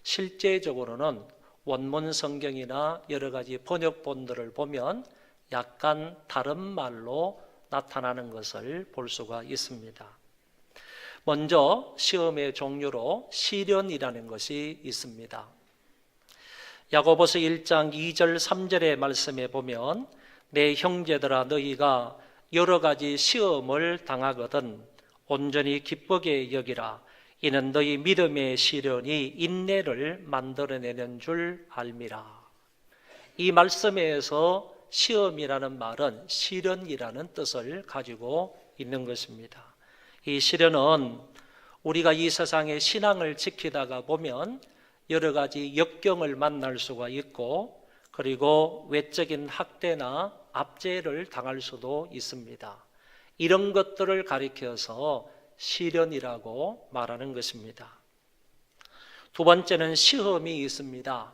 실제적으로는 원문 성경이나 여러 가지 번역본들을 보면 약간 다른 말로 나타나는 것을 볼 수가 있습니다. 먼저 시험의 종류로 시련이라는 것이 있습니다. 야고보서 1장 2절 3절의 말씀에 보면 내 형제들아 너희가 여러 가지 시험을 당하거든 온전히 기쁘게 여기라. 이는 너희 믿음의 시련이 인내를 만들어내는 줄 알미라. 이 말씀에서 시험이라는 말은 시련이라는 뜻을 가지고 있는 것입니다. 이 시련은 우리가 이 세상의 신앙을 지키다가 보면 여러 가지 역경을 만날 수가 있고, 그리고 외적인 학대나 압제를 당할 수도 있습니다. 이런 것들을 가리켜서 시련이라고 말하는 것입니다. 두 번째는 시험이 있습니다.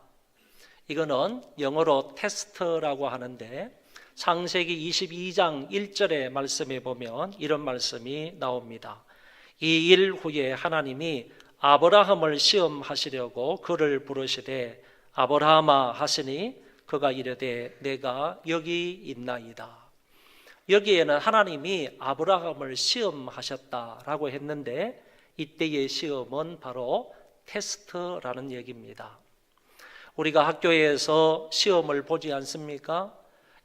이거는 영어로 테스트라고 하는데 창세기 22장 1절의 말씀에 보면 이런 말씀이 나옵니다. 이 일 후에 하나님이 아브라함을 시험하시려고 그를 부르시되 아브라함아 하시니 그가 이르되 내가 여기 있나이다. 여기에는 하나님이 아브라함을 시험하셨다라고 했는데 이때의 시험은 바로 테스트라는 얘기입니다. 우리가 학교에서 시험을 보지 않습니까?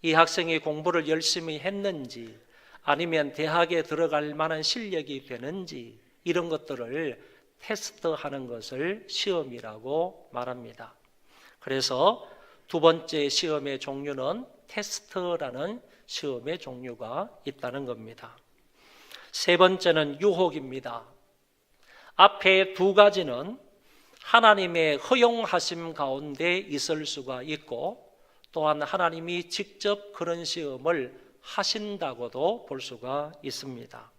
이 학생이 공부를 열심히 했는지 아니면 대학에 들어갈 만한 실력이 되는지 이런 것들을 테스트하는 것을 시험이라고 말합니다. 그래서 두 번째 시험의 종류는 테스트라는 시험의 종류가 있다는 겁니다. 세 번째는 유혹입니다. 앞에 두 가지는 하나님의 허용하심 가운데 있을 수가 있고, 또한 하나님이 직접 그런 시험을 하신다고도 볼 수가 있습니다.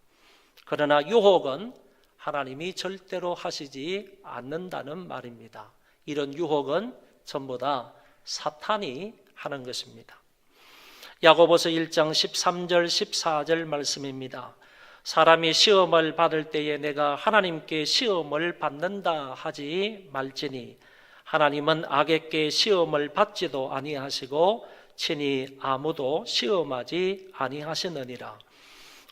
그러나 유혹은 하나님이 절대로 하시지 않는다는 말입니다. 이런 유혹은 전부 다 사탄이 하는 것입니다. 야고보서 1장 13절 14절 말씀입니다. 사람이 시험을 받을 때에 내가 하나님께 시험을 받는다 하지 말지니 하나님은 악에게 시험을 받지도 아니하시고 친히 아무도 시험하지 아니하시느니라.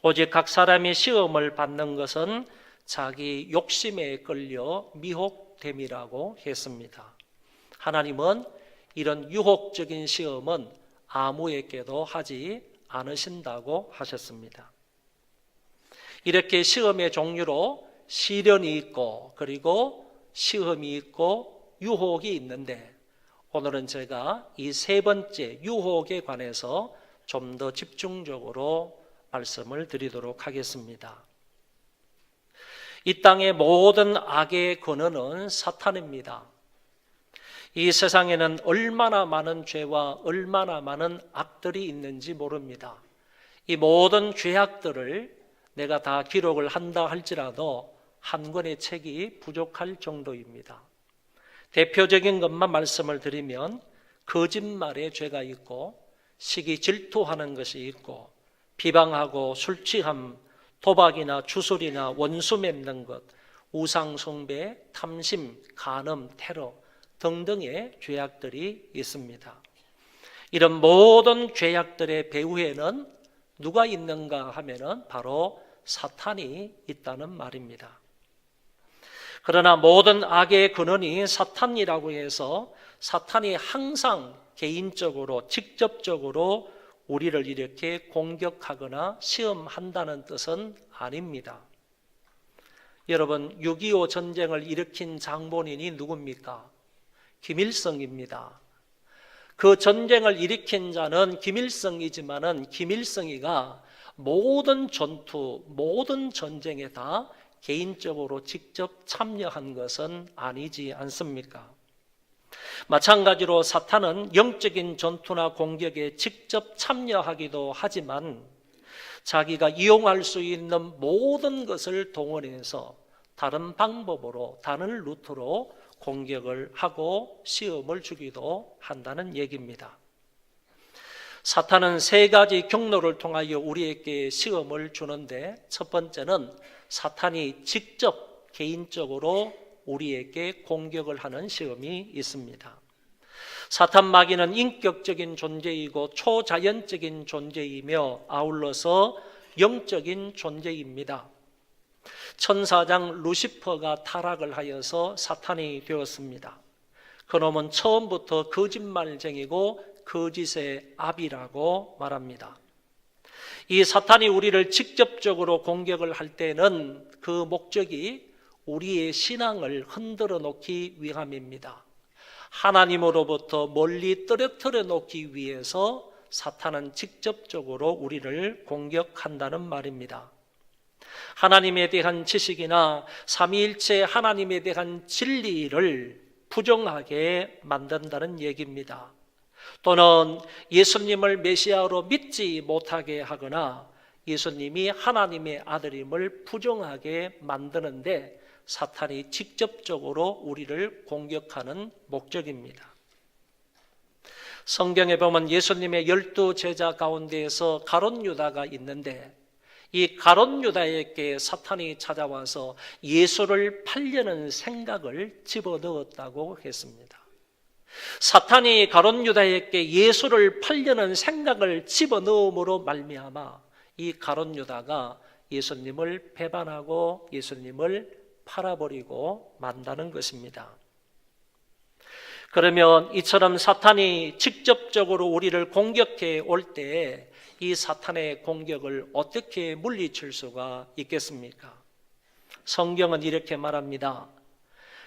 오직 각 사람이 시험을 받는 것은 자기 욕심에 끌려 미혹됨이라고 했습니다. 하나님은 이런 유혹적인 시험은 아무에게도 하지 않으신다고 하셨습니다. 이렇게 시험의 종류로 시련이 있고, 그리고 시험이 있고 유혹이 있는데, 오늘은 제가 이 세 번째 유혹에 관해서 좀 더 집중적으로 말씀을 드리도록 하겠습니다. 이 땅의 모든 악의 근원은 사탄입니다. 이 세상에는 얼마나 많은 죄와 얼마나 많은 악들이 있는지 모릅니다. 이 모든 죄악들을 내가 다 기록을 한다 할지라도 한 권의 책이 부족할 정도입니다. 대표적인 것만 말씀을 드리면 거짓말의 죄가 있고, 시기 질투하는 것이 있고, 비방하고 술취함, 도박이나 주술이나 원수 맺는 것, 우상 숭배, 탐심, 간음, 테러 등등의 죄악들이 있습니다. 이런 모든 죄악들의 배후에는 누가 있는가 하면은 바로 사탄이 있다는 말입니다. 그러나 모든 악의 근원이 사탄이라고 해서 사탄이 항상 개인적으로 직접적으로 우리를 이렇게 공격하거나 시험한다는 뜻은 아닙니다. 여러분, 6.25 전쟁을 일으킨 장본인이 누굽니까? 김일성입니다. 그 전쟁을 일으킨 자는 김일성이지만은 김일성이가 모든 전투, 모든 전쟁에 다 개인적으로 직접 참여한 것은 아니지 않습니까? 마찬가지로 사탄은 영적인 전투나 공격에 직접 참여하기도 하지만 자기가 이용할 수 있는 모든 것을 동원해서 다른 방법으로, 다른 루트로 공격을 하고 시험을 주기도 한다는 얘기입니다. 사탄은 세 가지 경로를 통하여 우리에게 시험을 주는데, 첫 번째는 사탄이 직접 개인적으로 우리에게 공격을 하는 시험이 있습니다. 사탄 마귀는 인격적인 존재이고 초자연적인 존재이며 아울러서 영적인 존재입니다. 천사장 루시퍼가 타락을 하여서 사탄이 되었습니다. 그놈은 처음부터 거짓말쟁이고 거짓의 아비라고 말합니다. 이 사탄이 우리를 직접적으로 공격을 할 때는 그 목적이 우리의 신앙을 흔들어 놓기 위함입니다. 하나님으로부터 멀리 떨어뜨려 놓기 위해서 사탄은 직접적으로 우리를 공격한다는 말입니다. 하나님에 대한 지식이나 삼위일체 하나님에 대한 진리를 부정하게 만든다는 얘기입니다. 또는 예수님을 메시아로 믿지 못하게 하거나 예수님이 하나님의 아들임을 부정하게 만드는데 사탄이 직접적으로 우리를 공격하는 목적입니다. 성경에 보면 예수님의 12 제자 가운데에서 가룟 유다가 있는데 이 가룟 유다에게 사탄이 찾아와서 예수를 팔려는 생각을 집어넣었다고 했습니다. 사탄이 가룟 유다에게 예수를 팔려는 생각을 집어넣음으로 말미암아 이 가룟 유다가 예수님을 배반하고 예수님을 팔아버리고 만다는 것입니다. 그러면 이처럼 사탄이 직접적으로 우리를 공격해 올 때 이 사탄의 공격을 어떻게 물리칠 수가 있겠습니까? 성경은 이렇게 말합니다.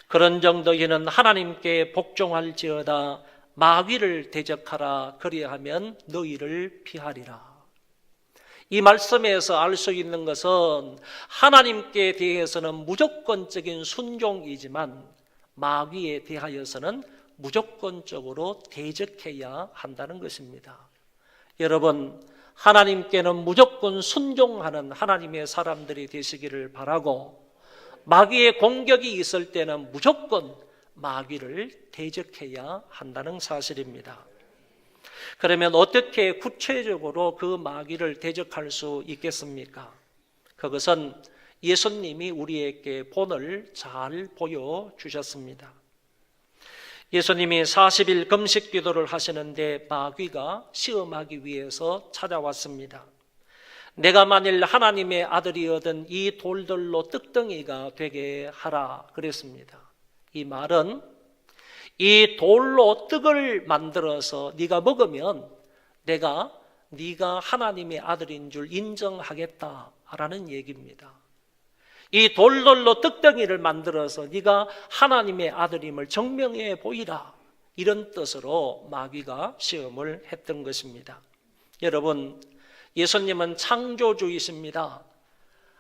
그런 정도에는 하나님께 복종할지어다 마귀를 대적하라 그리하면 너희를 피하리라. 이 말씀에서 알 수 있는 것은 하나님께 대해서는 무조건적인 순종이지만 마귀에 대하여서는 무조건적으로 대적해야 한다는 것입니다. 여러분, 하나님께는 무조건 순종하는 하나님의 사람들이 되시기를 바라고 마귀의 공격이 있을 때는 무조건 마귀를 대적해야 한다는 사실입니다. 그러면 어떻게 구체적으로 그 마귀를 대적할 수 있겠습니까? 그것은 예수님이 우리에게 본을 잘 보여주셨습니다. 예수님이 40일 금식 기도를 하시는데 마귀가 시험하기 위해서 찾아왔습니다. 내가 만일 하나님의 아들이거든 이 돌들로 떡덩이가 되게 하라 그랬습니다. 이 말은 이 돌로 떡을 만들어서 네가 먹으면 내가 네가 하나님의 아들인 줄 인정하겠다라는 얘기입니다. 이 돌들로 떡덩이를 만들어서 네가 하나님의 아들임을 증명해 보이라, 이런 뜻으로 마귀가 시험을 했던 것입니다. 여러분, 예수님은 창조주이십니다.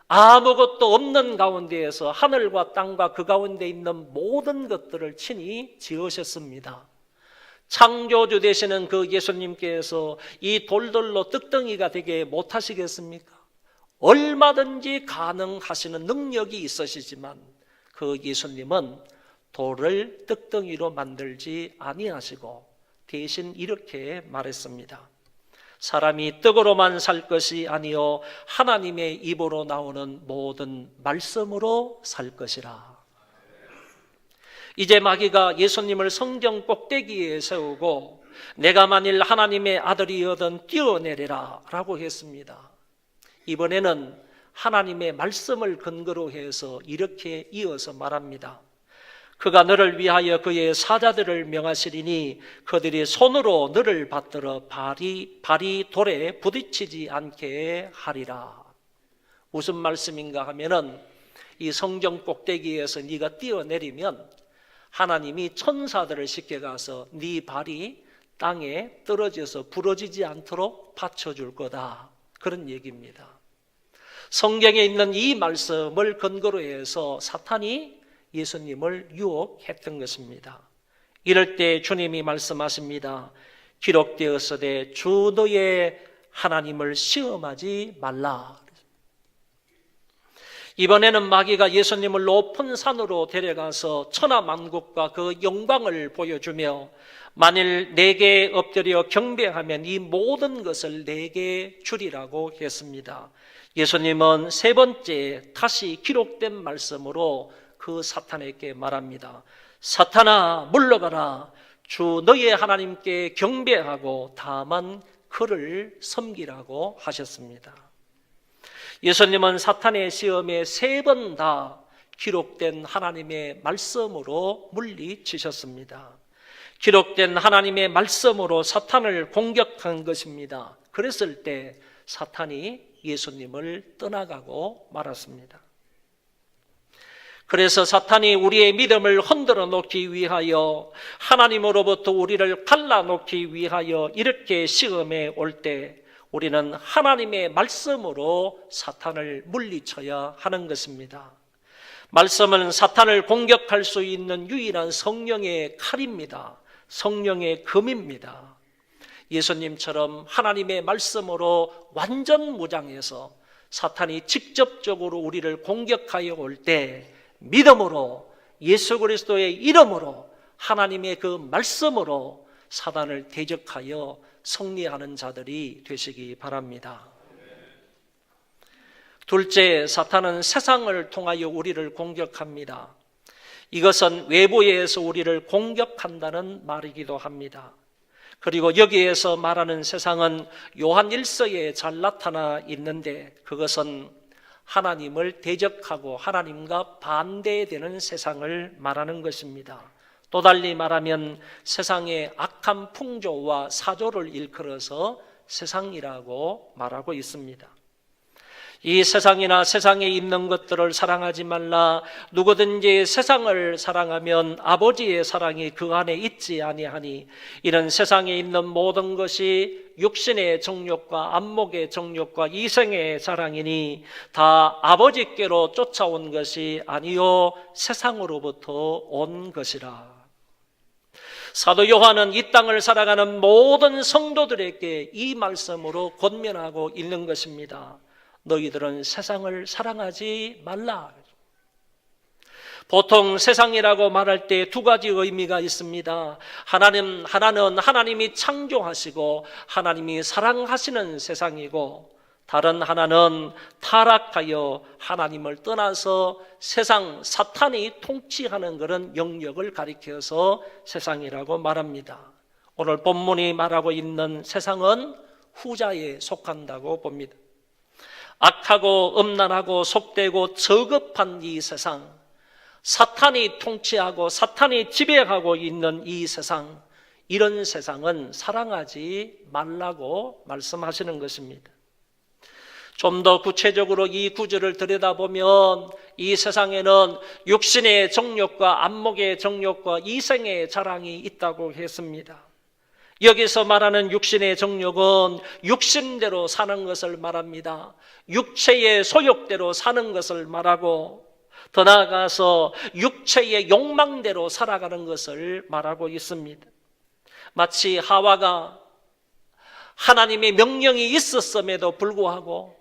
아무것도 없는 가운데에서 하늘과 땅과 그 가운데 있는 모든 것들을 친히 지으셨습니다. 창조주 되시는 그 예수님께서 이 돌들로 떡덩이가 되게 못하시겠습니까? 얼마든지 가능하시는 능력이 있으시지만 그 예수님은 돌을 떡덩이로 만들지 아니하시고 대신 이렇게 말했습니다. 사람이 떡으로만 살 것이 아니요 하나님의 입으로 나오는 모든 말씀으로 살 것이라. 이제 마귀가 예수님을 성경 꼭대기에 세우고 내가 만일 하나님의 아들이거든 뛰어내리라 라고 했습니다. 이번에는 하나님의 말씀을 근거로 해서 이렇게 이어서 말합니다. 그가 너를 위하여 그의 사자들을 명하시리니 그들이 손으로 너를 받들어 발이 돌에 부딪히지 않게 하리라. 무슨 말씀인가 하면은 이 성경 꼭대기에서 네가 뛰어내리면 하나님이 천사들을 시켜가서 네 발이 땅에 떨어져서 부러지지 않도록 받쳐줄 거다. 그런 얘기입니다. 성경에 있는 이 말씀을 근거로 해서 사탄이 예수님을 유혹했던 것입니다. 이럴 때 주님이 말씀하십니다. 기록되었으되 주 너의 하나님을 시험하지 말라. 이번에는 마귀가 예수님을 높은 산으로 데려가서 천하만국과 그 영광을 보여주며 만일 내게 엎드려 경배하면 이 모든 것을 내게 주리라고 했습니다. 예수님은 세 번째 다시 기록된 말씀으로 그 사탄에게 말합니다. 사탄아 물러가라. 주 너의 하나님께 경배하고 다만 그를 섬기라고 하셨습니다. 예수님은 사탄의 시험에 세 번 다 기록된 하나님의 말씀으로 물리치셨습니다. 기록된 하나님의 말씀으로 사탄을 공격한 것입니다. 그랬을 때 사탄이 예수님을 떠나가고 말았습니다. 그래서 사탄이 우리의 믿음을 흔들어 놓기 위하여 하나님으로부터 우리를 갈라놓기 위하여 이렇게 시험에 올 때 우리는 하나님의 말씀으로 사탄을 물리쳐야 하는 것입니다. 말씀은 사탄을 공격할 수 있는 유일한 성령의 칼입니다. 성령의 검입니다. 예수님처럼 하나님의 말씀으로 완전 무장해서 사탄이 직접적으로 우리를 공격하여 올 때 믿음으로 예수 그리스도의 이름으로 하나님의 그 말씀으로 사탄을 대적하여 승리하는 자들이 되시기 바랍니다. 둘째, 사탄은 세상을 통하여 우리를 공격합니다. 이것은 외부에서 우리를 공격한다는 말이기도 합니다. 그리고 여기에서 말하는 세상은 요한 1서에 잘 나타나 있는데 그것은 하나님을 대적하고 하나님과 반대되는 세상을 말하는 것입니다. 또 달리 말하면 세상의 악한 풍조와 사조를 일컬어서 세상이라고 말하고 있습니다. 이 세상이나 세상에 있는 것들을 사랑하지 말라. 누구든지 세상을 사랑하면 아버지의 사랑이 그 안에 있지 아니하니 이런 세상에 있는 모든 것이 육신의 정욕과 안목의 정욕과 이생의 사랑이니 다 아버지께로 쫓아온 것이 아니요 세상으로부터 온 것이라. 사도 요한은 이 땅을 살아가는 모든 성도들에게 이 말씀으로 권면하고 있는 것입니다. 너희들은 세상을 사랑하지 말라. 보통 세상이라고 말할 때 두 가지 의미가 있습니다. 하나는 하나님이 창조하시고 하나님이 사랑하시는 세상이고 다른 하나는 타락하여 하나님을 떠나서 세상 사탄이 통치하는 그런 영역을 가리켜서 세상이라고 말합니다. 오늘 본문이 말하고 있는 세상은 후자에 속한다고 봅니다. 악하고 음란하고 속되고 저급한 이 세상, 사탄이 통치하고 사탄이 지배하고 있는 이 세상, 이런 세상은 사랑하지 말라고 말씀하시는 것입니다. 좀 더 구체적으로 이 구절을 들여다보면 이 세상에는 육신의 정욕과 안목의 정욕과 이생의 자랑이 있다고 했습니다. 여기서 말하는 육신의 정욕은 육신대로 사는 것을 말합니다. 육체의 소욕대로 사는 것을 말하고 더 나아가서 육체의 욕망대로 살아가는 것을 말하고 있습니다. 마치 하와가 하나님의 명령이 있었음에도 불구하고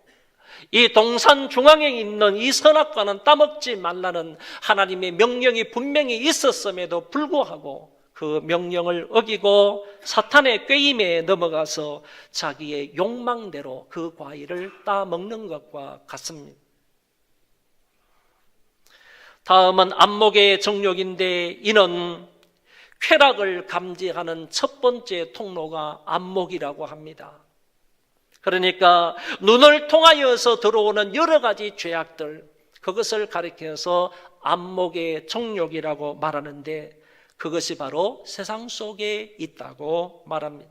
이 동산 중앙에 있는 이 선악과는 따먹지 말라는 하나님의 명령이 분명히 있었음에도 불구하고 그 명령을 어기고 사탄의 꾀임에 넘어가서 자기의 욕망대로 그 과일을 따먹는 것과 같습니다. 다음은 안목의 정욕인데 이는 쾌락을 감지하는 첫 번째 통로가 안목이라고 합니다. 그러니까 눈을 통하여서 들어오는 여러 가지 죄악들, 그것을 가리켜서 안목의 정욕이라고 말하는데 그것이 바로 세상 속에 있다고 말합니다.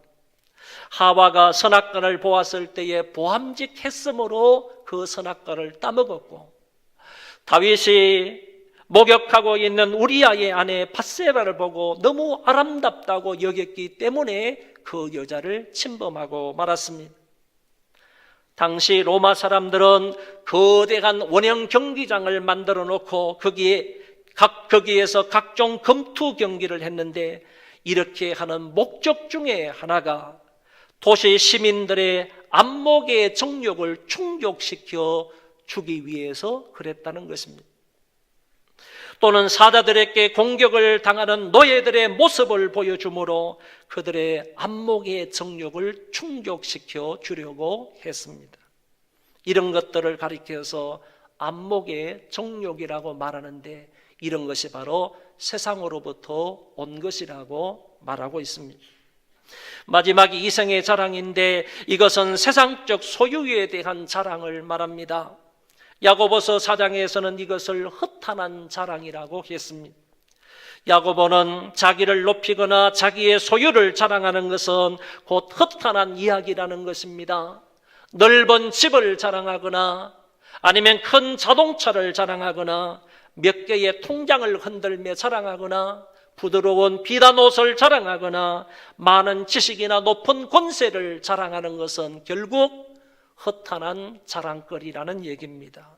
하와가 선악과를 보았을 때에 보암직했으므로 그 선악과를 따먹었고, 다윗이 목욕하고 있는 우리아의 아내 밧세바를 보고 너무 아름답다고 여겼기 때문에 그 여자를 침범하고 말았습니다. 당시 로마 사람들은 거대한 원형 경기장을 만들어 놓고 거기에서 각종 금투 경기를 했는데, 이렇게 하는 목적 중에 하나가 도시 시민들의 안목의 정욕을 충족시켜 주기 위해서 그랬다는 것입니다. 또는 사자들에게 공격을 당하는 노예들의 모습을 보여주므로 그들의 안목의 정욕을 충족시켜 주려고 했습니다. 이런 것들을 가리켜서 안목의 정욕이라고 말하는데, 이런 것이 바로 세상으로부터 온 것이라고 말하고 있습니다. 마지막이 이생의 자랑인데, 이것은 세상적 소유에 대한 자랑을 말합니다. 야고보서 4장에서는 이것을 허탄한 자랑이라고 했습니다. 야고보는 자기를 높이거나 자기의 소유를 자랑하는 것은 곧 허탄한 이야기라는 것입니다. 넓은 집을 자랑하거나 아니면 큰 자동차를 자랑하거나 몇 개의 통장을 흔들며 자랑하거나 부드러운 비단 옷을 자랑하거나 많은 지식이나 높은 권세를 자랑하는 것은 결국 허탄한 자랑거리라는 얘기입니다.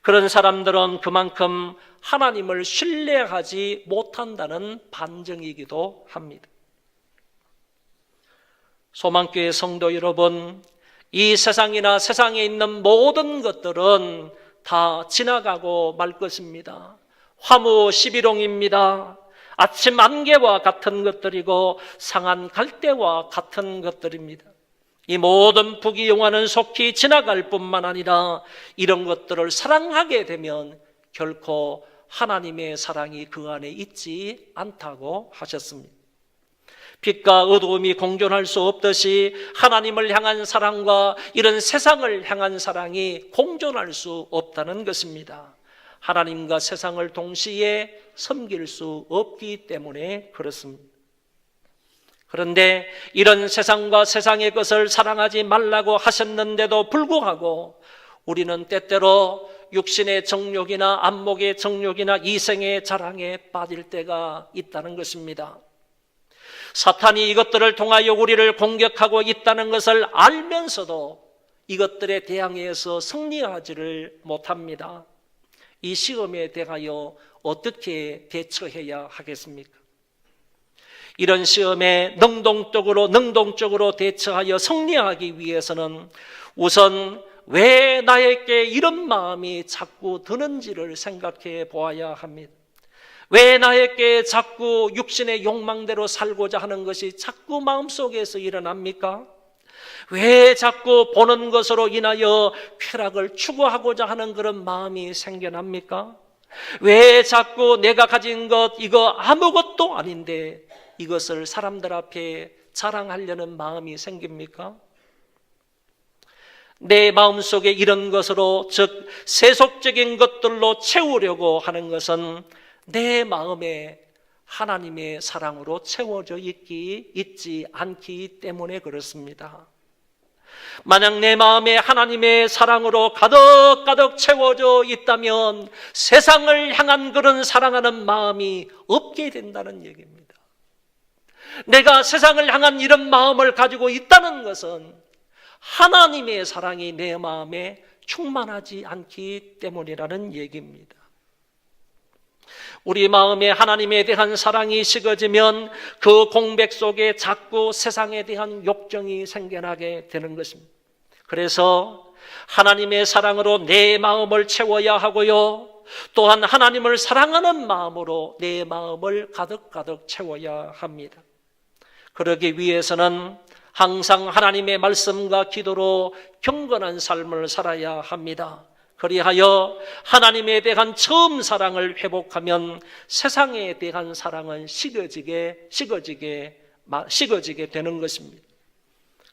그런 사람들은 그만큼 하나님을 신뢰하지 못한다는 반증이기도 합니다. 소망교회 성도 여러분, 이 세상이나 세상에 있는 모든 것들은 다 지나가고 말 것입니다. 화무 11홍입니다. 아침 안개와 같은 것들이고 상한 갈대와 같은 것들입니다. 이 모든 부귀영화는 속히 지나갈 뿐만 아니라 이런 것들을 사랑하게 되면 결코 하나님의 사랑이 그 안에 있지 않다고 하셨습니다. 빛과 어두움이 공존할 수 없듯이 하나님을 향한 사랑과 이런 세상을 향한 사랑이 공존할 수 없다는 것입니다. 하나님과 세상을 동시에 섬길 수 없기 때문에 그렇습니다. 그런데 이런 세상과 세상의 것을 사랑하지 말라고 하셨는데도 불구하고 우리는 때때로 육신의 정욕이나 안목의 정욕이나 이생의 자랑에 빠질 때가 있다는 것입니다. 사탄이 이것들을 통하여 우리를 공격하고 있다는 것을 알면서도 이것들에 대항해서 승리하지를 못합니다. 이 시험에 대하여 어떻게 대처해야 하겠습니까? 이런 시험에 능동적으로 대처하여 승리하기 위해서는 우선 왜 나에게 이런 마음이 자꾸 드는지를 생각해 보아야 합니다. 왜 나에게 자꾸 육신의 욕망대로 살고자 하는 것이 자꾸 마음속에서 일어납니까? 왜 자꾸 보는 것으로 인하여 쾌락을 추구하고자 하는 그런 마음이 생겨납니까? 왜 자꾸 내가 가진 것 이거 아무것도 아닌데 이것을 사람들 앞에 자랑하려는 마음이 생깁니까? 내 마음속에 이런 것으로, 즉 세속적인 것들로 채우려고 하는 것은 내 마음에 하나님의 사랑으로 채워져 있지 않기 때문에 그렇습니다. 만약 내 마음에 하나님의 사랑으로 가득 채워져 있다면 세상을 향한 그런 사랑하는 마음이 없게 된다는 얘기입니다. 내가 세상을 향한 이런 마음을 가지고 있다는 것은 하나님의 사랑이 내 마음에 충만하지 않기 때문이라는 얘기입니다. 우리 마음에 하나님에 대한 사랑이 식어지면 그 공백 속에 자꾸 세상에 대한 욕정이 생겨나게 되는 것입니다. 그래서 하나님의 사랑으로 내 마음을 채워야 하고요, 또한 하나님을 사랑하는 마음으로 내 마음을 가득 채워야 합니다. 그러기 위해서는 항상 하나님의 말씀과 기도로 경건한 삶을 살아야 합니다. 그리하여 하나님에 대한 처음 사랑을 회복하면 세상에 대한 사랑은 식어지게 되는 것입니다.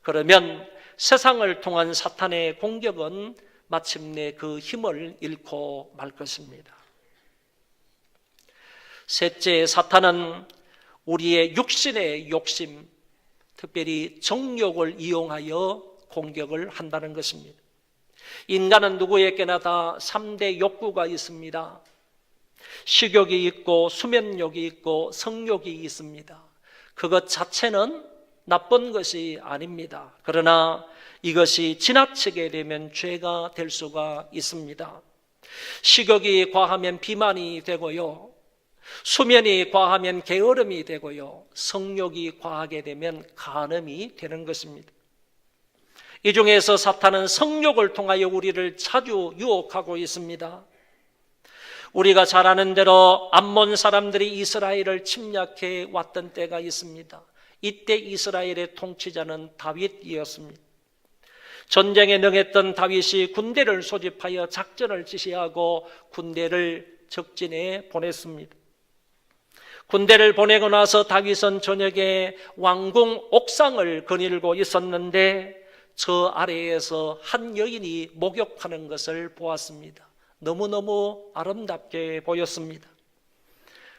그러면 세상을 통한 사탄의 공격은 마침내 그 힘을 잃고 말 것입니다. 셋째, 사탄은 우리의 육신의 욕심, 특별히 정욕을 이용하여 공격을 한다는 것입니다. 인간은 누구에게나 다 3대 욕구가 있습니다. 식욕이 있고 수면욕이 있고 성욕이 있습니다. 그것 자체는 나쁜 것이 아닙니다. 그러나 이것이 지나치게 되면 죄가 될 수가 있습니다. 식욕이 과하면 비만이 되고요, 수면이 과하면 게으름이 되고요, 성욕이 과하게 되면 간음이 되는 것입니다. 이 중에서 사탄은 성욕을 통하여 우리를 자주 유혹하고 있습니다. 우리가 잘 아는 대로 암몬 사람들이 이스라엘을 침략해 왔던 때가 있습니다. 이때 이스라엘의 통치자는 다윗이었습니다. 전쟁에 능했던 다윗이 군대를 소집하여 작전을 지시하고 군대를 적진에 보냈습니다. 군대를 보내고 나서 다윗은 저녁에 왕궁 옥상을 거닐고 있었는데 저 아래에서 한 여인이 목욕하는 것을 보았습니다. 너무너무 아름답게 보였습니다.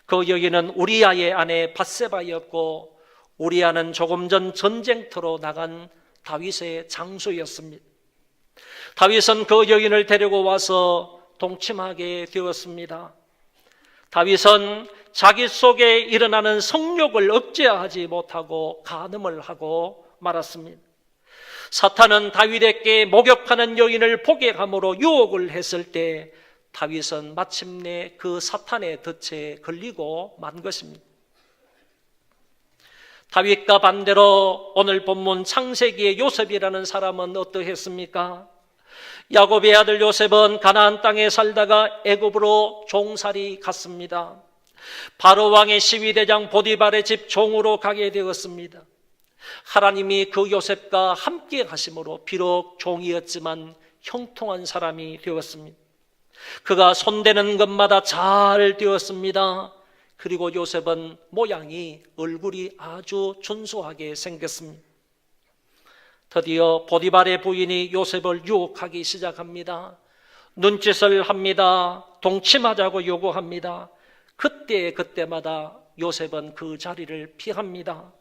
그 여인은 우리아의 아내 밧세바였고, 우리아는 조금 전 전쟁터로 나간 다윗의 장수였습니다. 다윗은 그 여인을 데리고 와서 동침하게 되었습니다. 다윗은 자기 속에 일어나는 성욕을 억제하지 못하고 간음을 하고 말았습니다. 사탄은 다윗에게 목욕하는 여인을 보게 함으로 유혹을 했을 때 다윗은 마침내 그 사탄의 덫에 걸리고 만 것입니다. 다윗과 반대로 오늘 본문 창세기의 요셉이라는 사람은 어떠했습니까? 야곱의 아들 요셉은 가나안 땅에 살다가 애굽으로 종살이 갔습니다. 바로 왕의 시위대장 보디발의 집 종으로 가게 되었습니다. 하나님이 그 요셉과 함께 가심으로 비록 종이었지만 형통한 사람이 되었습니다. 그가 손대는 것마다 잘 되었습니다. 그리고 요셉은 모양이, 얼굴이 아주 준수하게 생겼습니다. 드디어 보디발의 부인이 요셉을 유혹하기 시작합니다. 눈짓을 합니다. 동침하자고 요구합니다. 그때마다 요셉은 그 자리를 피합니다.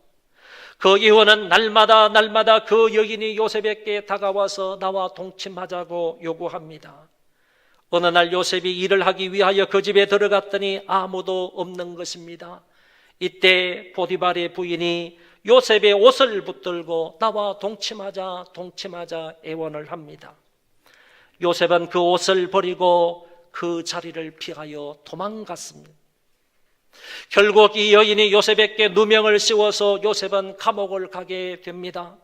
그 이유는 날마다 그 여인이 요셉에게 다가와서 나와 동침하자고 요구합니다. 어느 날 요셉이 일을 하기 위하여 그 집에 들어갔더니 아무도 없는 것입니다. 이때 보디발의 부인이 요셉의 옷을 붙들고 나와 동침하자 애원을 합니다. 요셉은 그 옷을 버리고 그 자리를 피하여 도망갔습니다. 결국 이 여인이 요셉에게 누명을 씌워서 요셉은 감옥을 가게 됩니다.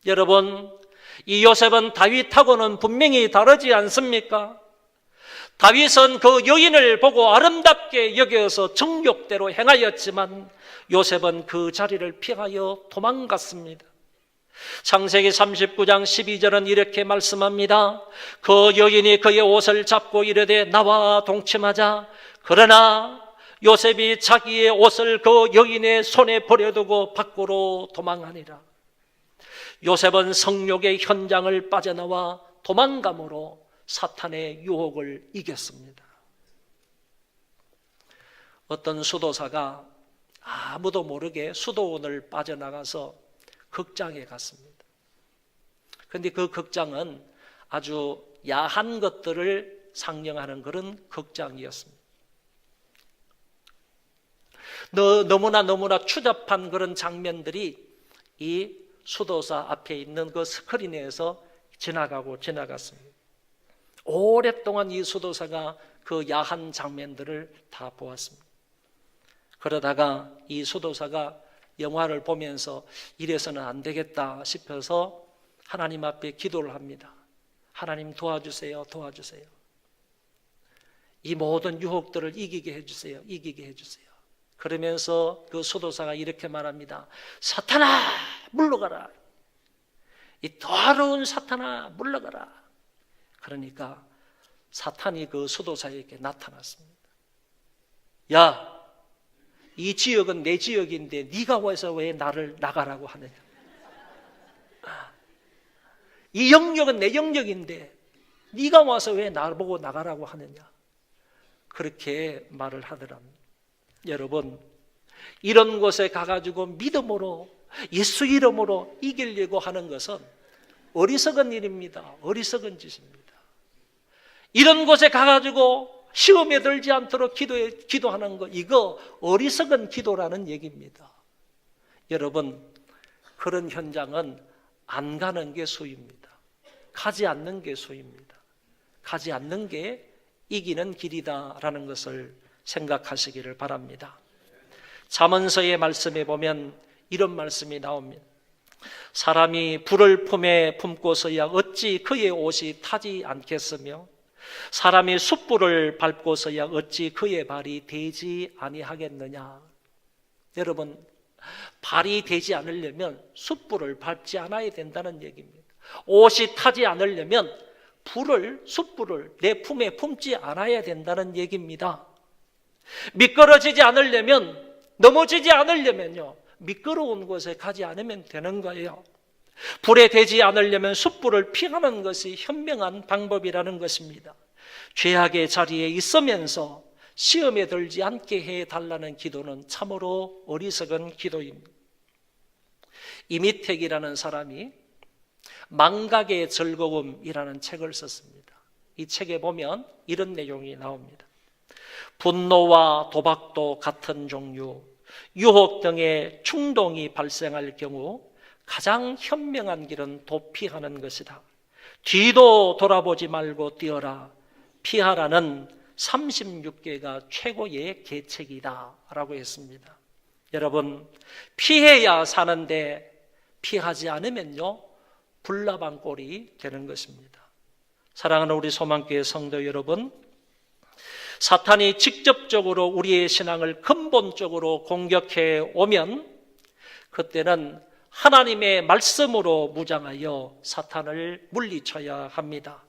여러분, 이 요셉은 다윗하고는 분명히 다르지 않습니까? 다윗은 그 여인을 보고 아름답게 여겨서 정욕대로 행하였지만 요셉은 그 자리를 피하여 도망갔습니다. 창세기 39장 12절은 이렇게 말씀합니다. 그 여인이 그의 옷을 잡고 이르되 나와 동침하자. 그러나 요셉이 자기의 옷을 그 여인의 손에 버려두고 밖으로 도망하니라. 요셉은 성욕의 현장을 빠져나와 도망감으로 사탄의 유혹을 이겼습니다. 어떤 수도사가 아무도 모르게 수도원을 빠져나가서 극장에 갔습니다. 그런데 그 극장은 아주 야한 것들을 상영하는 그런 극장이었습니다. 너무나 추잡한 그런 장면들이 이 수도사 앞에 있는 그 스크린에서 지나갔습니다. 오랫동안 이 수도사가 그 야한 장면들을 다 보았습니다. 그러다가 이 수도사가 영화를 보면서 이래서는 안 되겠다 싶어서 하나님 앞에 기도를 합니다. 하나님 도와주세요. 이 모든 유혹들을 이기게 해주세요. 그러면서 그 수도사가 이렇게 말합니다. 사탄아 물러가라. 이 더러운 사탄아 물러가라. 그러니까 사탄이 그 수도사에게 나타났습니다. 야, 이 지역은 내 지역인데 네가 와서 왜 나를 나가라고 하느냐. 이 영역은 내 영역인데 네가 와서 왜 나를 보고 나가라고 하느냐. 그렇게 말을 하더랍니다. 여러분, 이런 곳에 가가지고 믿음으로 예수 이름으로 이기려고 하는 것은 어리석은 일입니다. 어리석은 짓입니다. 이런 곳에 가가지고 시험에 들지 않도록 기도하는 거, 이거 어리석은 기도라는 얘기입니다. 여러분, 그런 현장은 안 가는 게 수입니다. 가지 않는 게 수입니다. 가지 않는 게 이기는 길이다라는 것을 생각하시기를 바랍니다. 잠언서의 말씀에 보면 이런 말씀이 나옵니다. 사람이 불을 품에 품고서야 어찌 그의 옷이 타지 않겠으며 사람이 숯불을 밟고서야 어찌 그의 발이 되지 아니하겠느냐. 여러분, 발이 되지 않으려면 숯불을 밟지 않아야 된다는 얘기입니다. 옷이 타지 않으려면 숯불을 내 품에 품지 않아야 된다는 얘기입니다. 미끄러지지 않으려면, 넘어지지 않으려면요, 미끄러운 곳에 가지 않으면 되는 거예요. 불에 대지 않으려면 숯불을 피하는 것이 현명한 방법이라는 것입니다. 죄악의 자리에 있으면서 시험에 들지 않게 해달라는 기도는 참으로 어리석은 기도입니다. 이미택이라는 사람이 망각의 즐거움이라는 책을 썼습니다. 이 책에 보면 이런 내용이 나옵니다. 분노와 도박도 같은 종류, 유혹 등의 충동이 발생할 경우 가장 현명한 길은 도피하는 것이다. 뒤도 돌아보지 말고 뛰어라. 피하라는 36개가 최고의 계책이다 라고 했습니다. 여러분, 피해야 사는데 피하지 않으면요, 불나방 꼴이 되는 것입니다. 사랑하는 우리 소망교회 성도 여러분, 사탄이 직접적으로 우리의 신앙을 근본적으로 공격해 오면 그때는 하나님의 말씀으로 무장하여 사탄을 물리쳐야 합니다.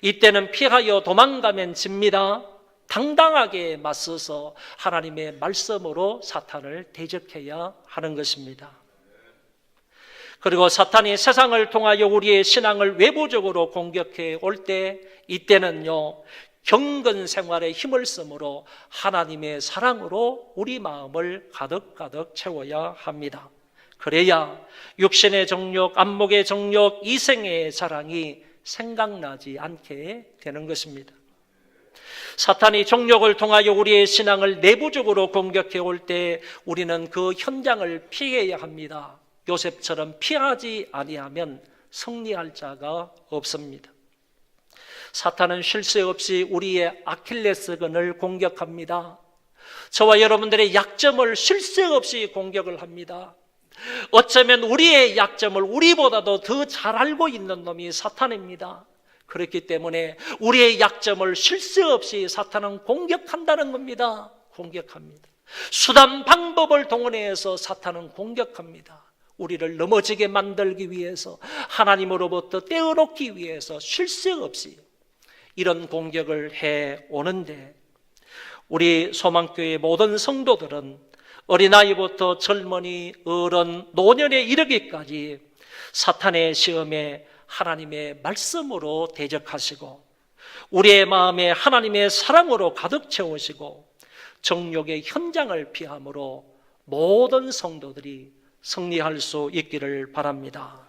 이때는 피하여 도망가면 집니다. 당당하게 맞서서 하나님의 말씀으로 사탄을 대적해야 하는 것입니다. 그리고 사탄이 세상을 통하여 우리의 신앙을 외부적으로 공격해 올 때, 이때는요, 경건 생활에 힘을 쓰므로 하나님의 사랑으로 우리 마음을 가득가득 채워야 합니다. 그래야 육신의 정욕, 안목의 정욕, 이생의 자랑이 생각나지 않게 되는 것입니다. 사탄이 정욕을 통하여 우리의 신앙을 내부적으로 공격해 올 때 우리는 그 현장을 피해야 합니다. 요셉처럼 피하지 아니하면 승리할 자가 없습니다. 사탄은 쉴 새 없이 우리의 아킬레스건을 공격합니다. 저와 여러분들의 약점을 쉴 새 없이 공격을 합니다. 어쩌면 우리의 약점을 우리보다도 더 잘 알고 있는 놈이 사탄입니다. 그렇기 때문에 우리의 약점을 쉴 새 없이 사탄은 공격한다는 겁니다. 공격합니다. 수단 방법을 동원해서 사탄은 공격합니다. 우리를 넘어지게 만들기 위해서, 하나님으로부터 떼어놓기 위해서 쉴 새 없이 이런 공격을 해 오는데, 우리 소망교회의 모든 성도들은 어린아이부터 젊은이, 어른, 노년에 이르기까지 사탄의 시험에 하나님의 말씀으로 대적하시고 우리의 마음에 하나님의 사랑으로 가득 채우시고 정욕의 현장을 피함으로 모든 성도들이 승리할 수 있기를 바랍니다.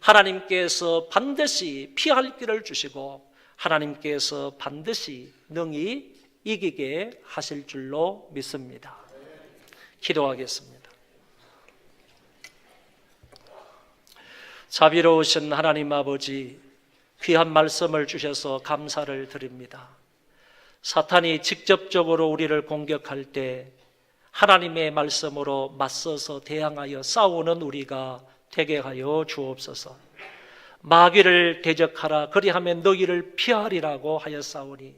하나님께서 반드시 피할 길을 주시고 하나님께서 반드시 능히 이기게 하실 줄로 믿습니다. 기도하겠습니다. 자비로우신 하나님 아버지, 귀한 말씀을 주셔서 감사를 드립니다. 사탄이 직접적으로 우리를 공격할 때 하나님의 말씀으로 맞서서 대항하여 싸우는 우리가 되게 하여 주옵소서. 마귀를 대적하라, 그리하면 너희를 피하리라고 하였사오니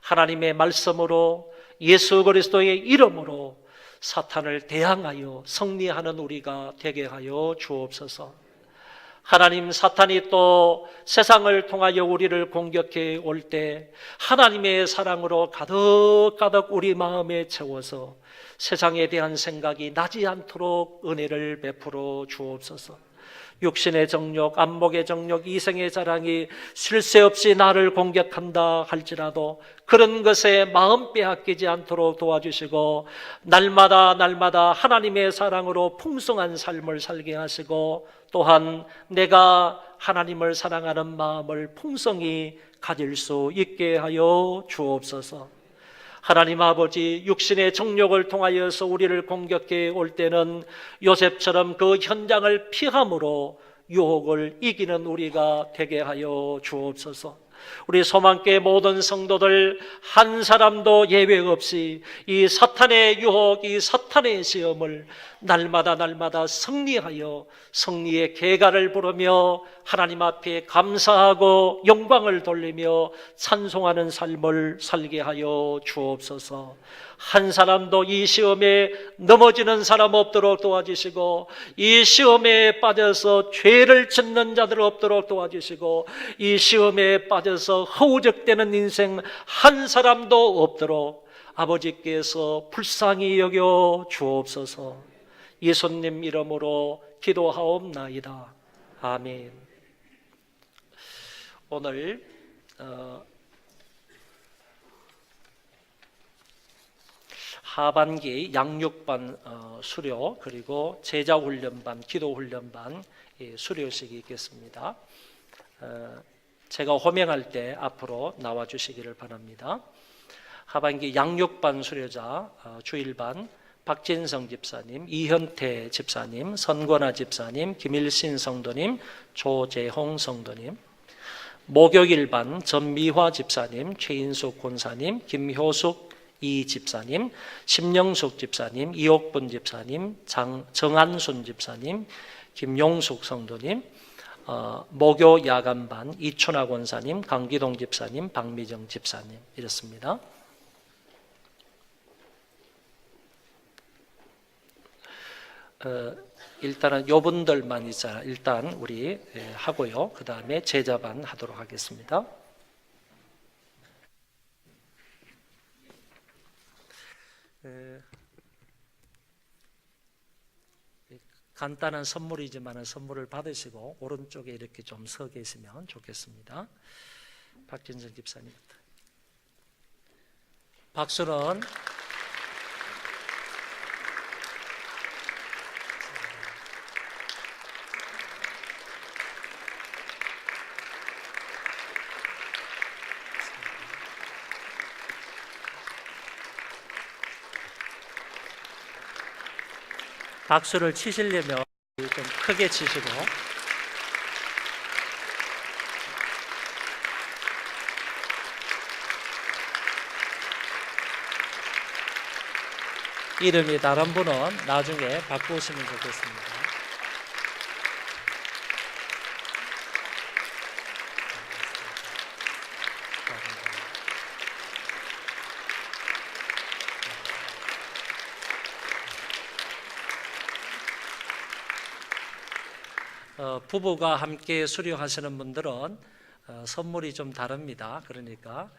하나님의 말씀으로 예수 그리스도의 이름으로 사탄을 대항하여 승리하는 우리가 되게 하여 주옵소서. 하나님, 사탄이 또 세상을 통하여 우리를 공격해 올 때 하나님의 사랑으로 가득가득 우리 마음에 채워서 세상에 대한 생각이 나지 않도록 은혜를 베풀어 주옵소서. 육신의 정욕, 안목의 정욕, 이생의 자랑이 쉴 새 없이 나를 공격한다 할지라도 그런 것에 마음 빼앗기지 않도록 도와주시고 날마다 하나님의 사랑으로 풍성한 삶을 살게 하시고 또한 내가 하나님을 사랑하는 마음을 풍성히 가질 수 있게 하여 주옵소서. 하나님 아버지, 육신의 정욕을 통하여서 우리를 공격해 올 때는 요셉처럼 그 현장을 피함으로 유혹을 이기는 우리가 되게 하여 주옵소서. 우리 소망교회 모든 성도들 한 사람도 예외 없이 이 사탄의 유혹, 이 사탄의 시험을 날마다 승리하여 승리의 계가를 부르며 하나님 앞에 감사하고 영광을 돌리며 찬송하는 삶을 살게 하여 주옵소서. 한 사람도 이 시험에 넘어지는 사람 없도록 도와주시고 이 시험에 빠져서 죄를 짓는 자들 없도록 도와주시고 이 시험에 빠져서 허우적대는 인생 한 사람도 없도록 아버지께서 불쌍히 여겨 주옵소서. 예수님 이름으로 기도하옵나이다. 아멘. 오늘 하반기 양육반 수료 그리고 제자훈련반, 기도훈련반 수료식이 있겠습니다. 제가 호명할 때 앞으로 나와주시기를 바랍니다. 하반기 양육반 수료자 주일반 박진성 집사님, 이현태 집사님, 선권아 집사님, 김일신 성도님, 조재홍 성도님. 목요일반 전미화 집사님, 최인숙 권사님, 김효숙 이 집사님, 심영숙 집사님, 이옥분 집사님, 정한순 집사님, 김용숙 성도님. 목요 야간반 이춘하 권사님, 강기동 집사님, 박미정 집사님 이렇습니다. 일단은 요분들만 있잖아. 일단 우리 하고요. 그 다음에 제자반 하도록 하겠습니다. 간단한 선물이지만 선물을 받으시고 오른쪽에 이렇게 좀 서 계시면 좋겠습니다. 박진성 집사님부터. 박수는 박수를 치시려면 좀 크게 치시고 이름이 다른 분은 나중에 바꾸시면 좋겠습니다. 부부가 함께 수료하시는 분들은 선물이 좀 다릅니다. 그러니까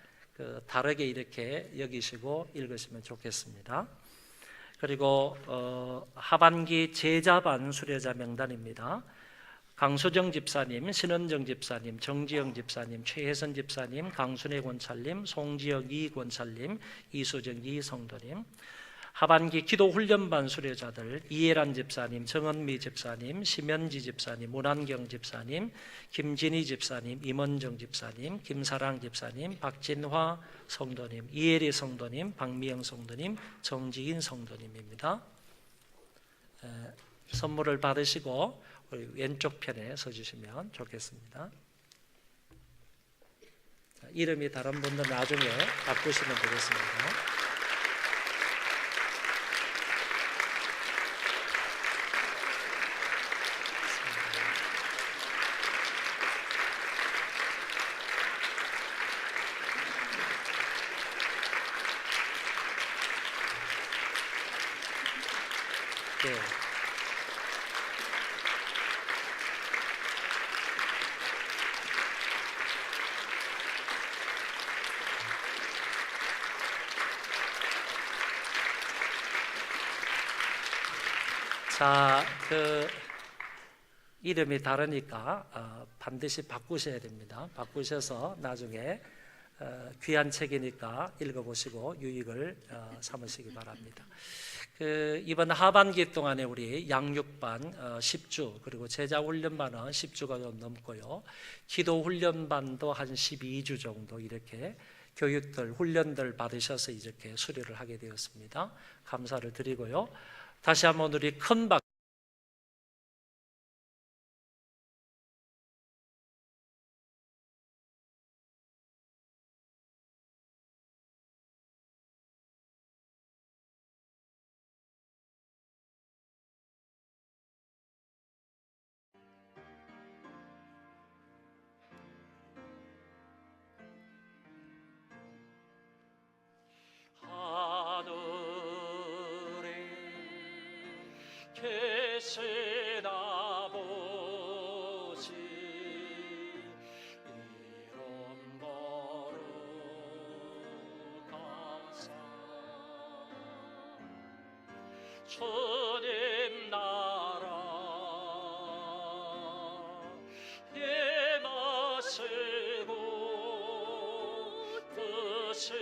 다르게 이렇게 여기시고 읽으시면 좋겠습니다. 그리고 하반기 제자반 수료자 명단입니다. 강수정 집사님, 신은정 집사님, 정지영 집사님, 최혜선 집사님, 강순혜 권찰님, 송지혁 이 권찰님, 이수정 이 성도님. 하반기 기도훈련반 수료자들 이해란 집사님, 정은미 집사님, 심현지 집사님, 문한경 집사님, 김진희 집사님, 임원정 집사님, 김사랑 집사님, 박진화 성도님, 이혜리 성도님, 박미영 성도님, 정지인 성도님입니다. 선물을 받으시고 우리 왼쪽 편에 서주시면 좋겠습니다. 이름이 다른 분들 나중에 바꾸시면 되겠습니다. 네. 자, 이름이 다르니까 반드시 바꾸셔야 됩니다. 바꾸셔서 나중에 귀한 책이니까 읽어보시고 유익을 삼으시기 바랍니다. 이번 하반기 동안에 우리 양육반 10주 그리고 제자훈련반은 10주가 좀 넘고요. 기도훈련반도 한 12주 정도 이렇게 교육들, 훈련들 받으셔서 이렇게 수료를 하게 되었습니다. 감사를 드리고요. 다시 한번 우리 큰 박수. 계신 아버지 이름 거룩하사 주님 나라 임하시고 뜻이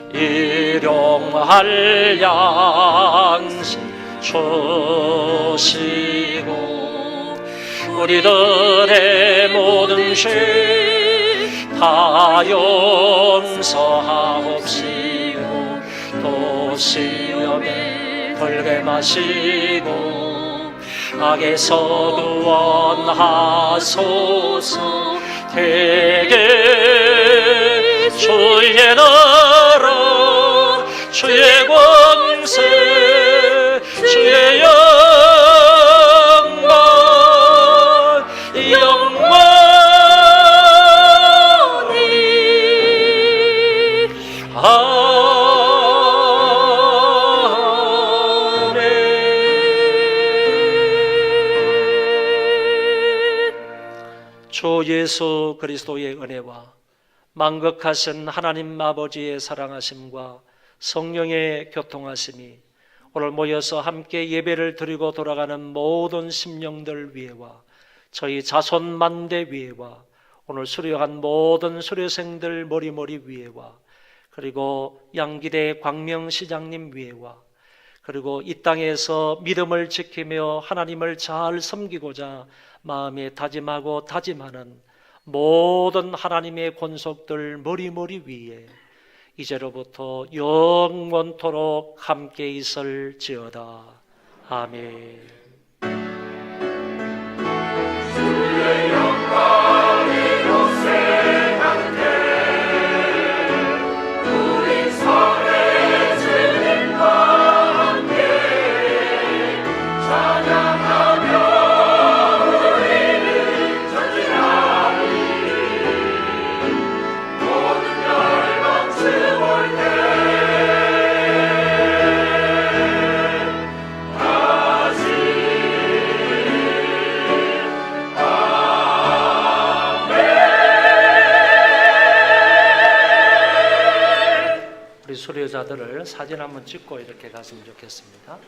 일용할 양식 주시고 우리들의 모든 죄 다 용서하옵시고 또 시험에 들게 마시고 악에서 구원하소서. 대개 주의 나라 주의 권세 주의 영광이 아멘. 주 예수 그리스도의 은혜와 만극하신 하나님 아버지의 사랑하심과 성령의 교통하심이 오늘 모여서 함께 예배를 드리고 돌아가는 모든 심령들 위에와 저희 자손 만대 위에와 오늘 수료한 모든 수료생들 머리머리 위에와 그리고 양기대 광명시장님 위에와 그리고 이 땅에서 믿음을 지키며 하나님을 잘 섬기고자 마음에 다짐하고 다짐하는 모든 하나님의 권속들 머리머리 위에 이제로부터 영원토록 함께 있을지어다. 아멘. 주의 영광이 곳세한데 우리 선의 주님과 함께 찬양하며 수료자들을 사진 한번 찍고 이렇게 갔으면 좋겠습니다.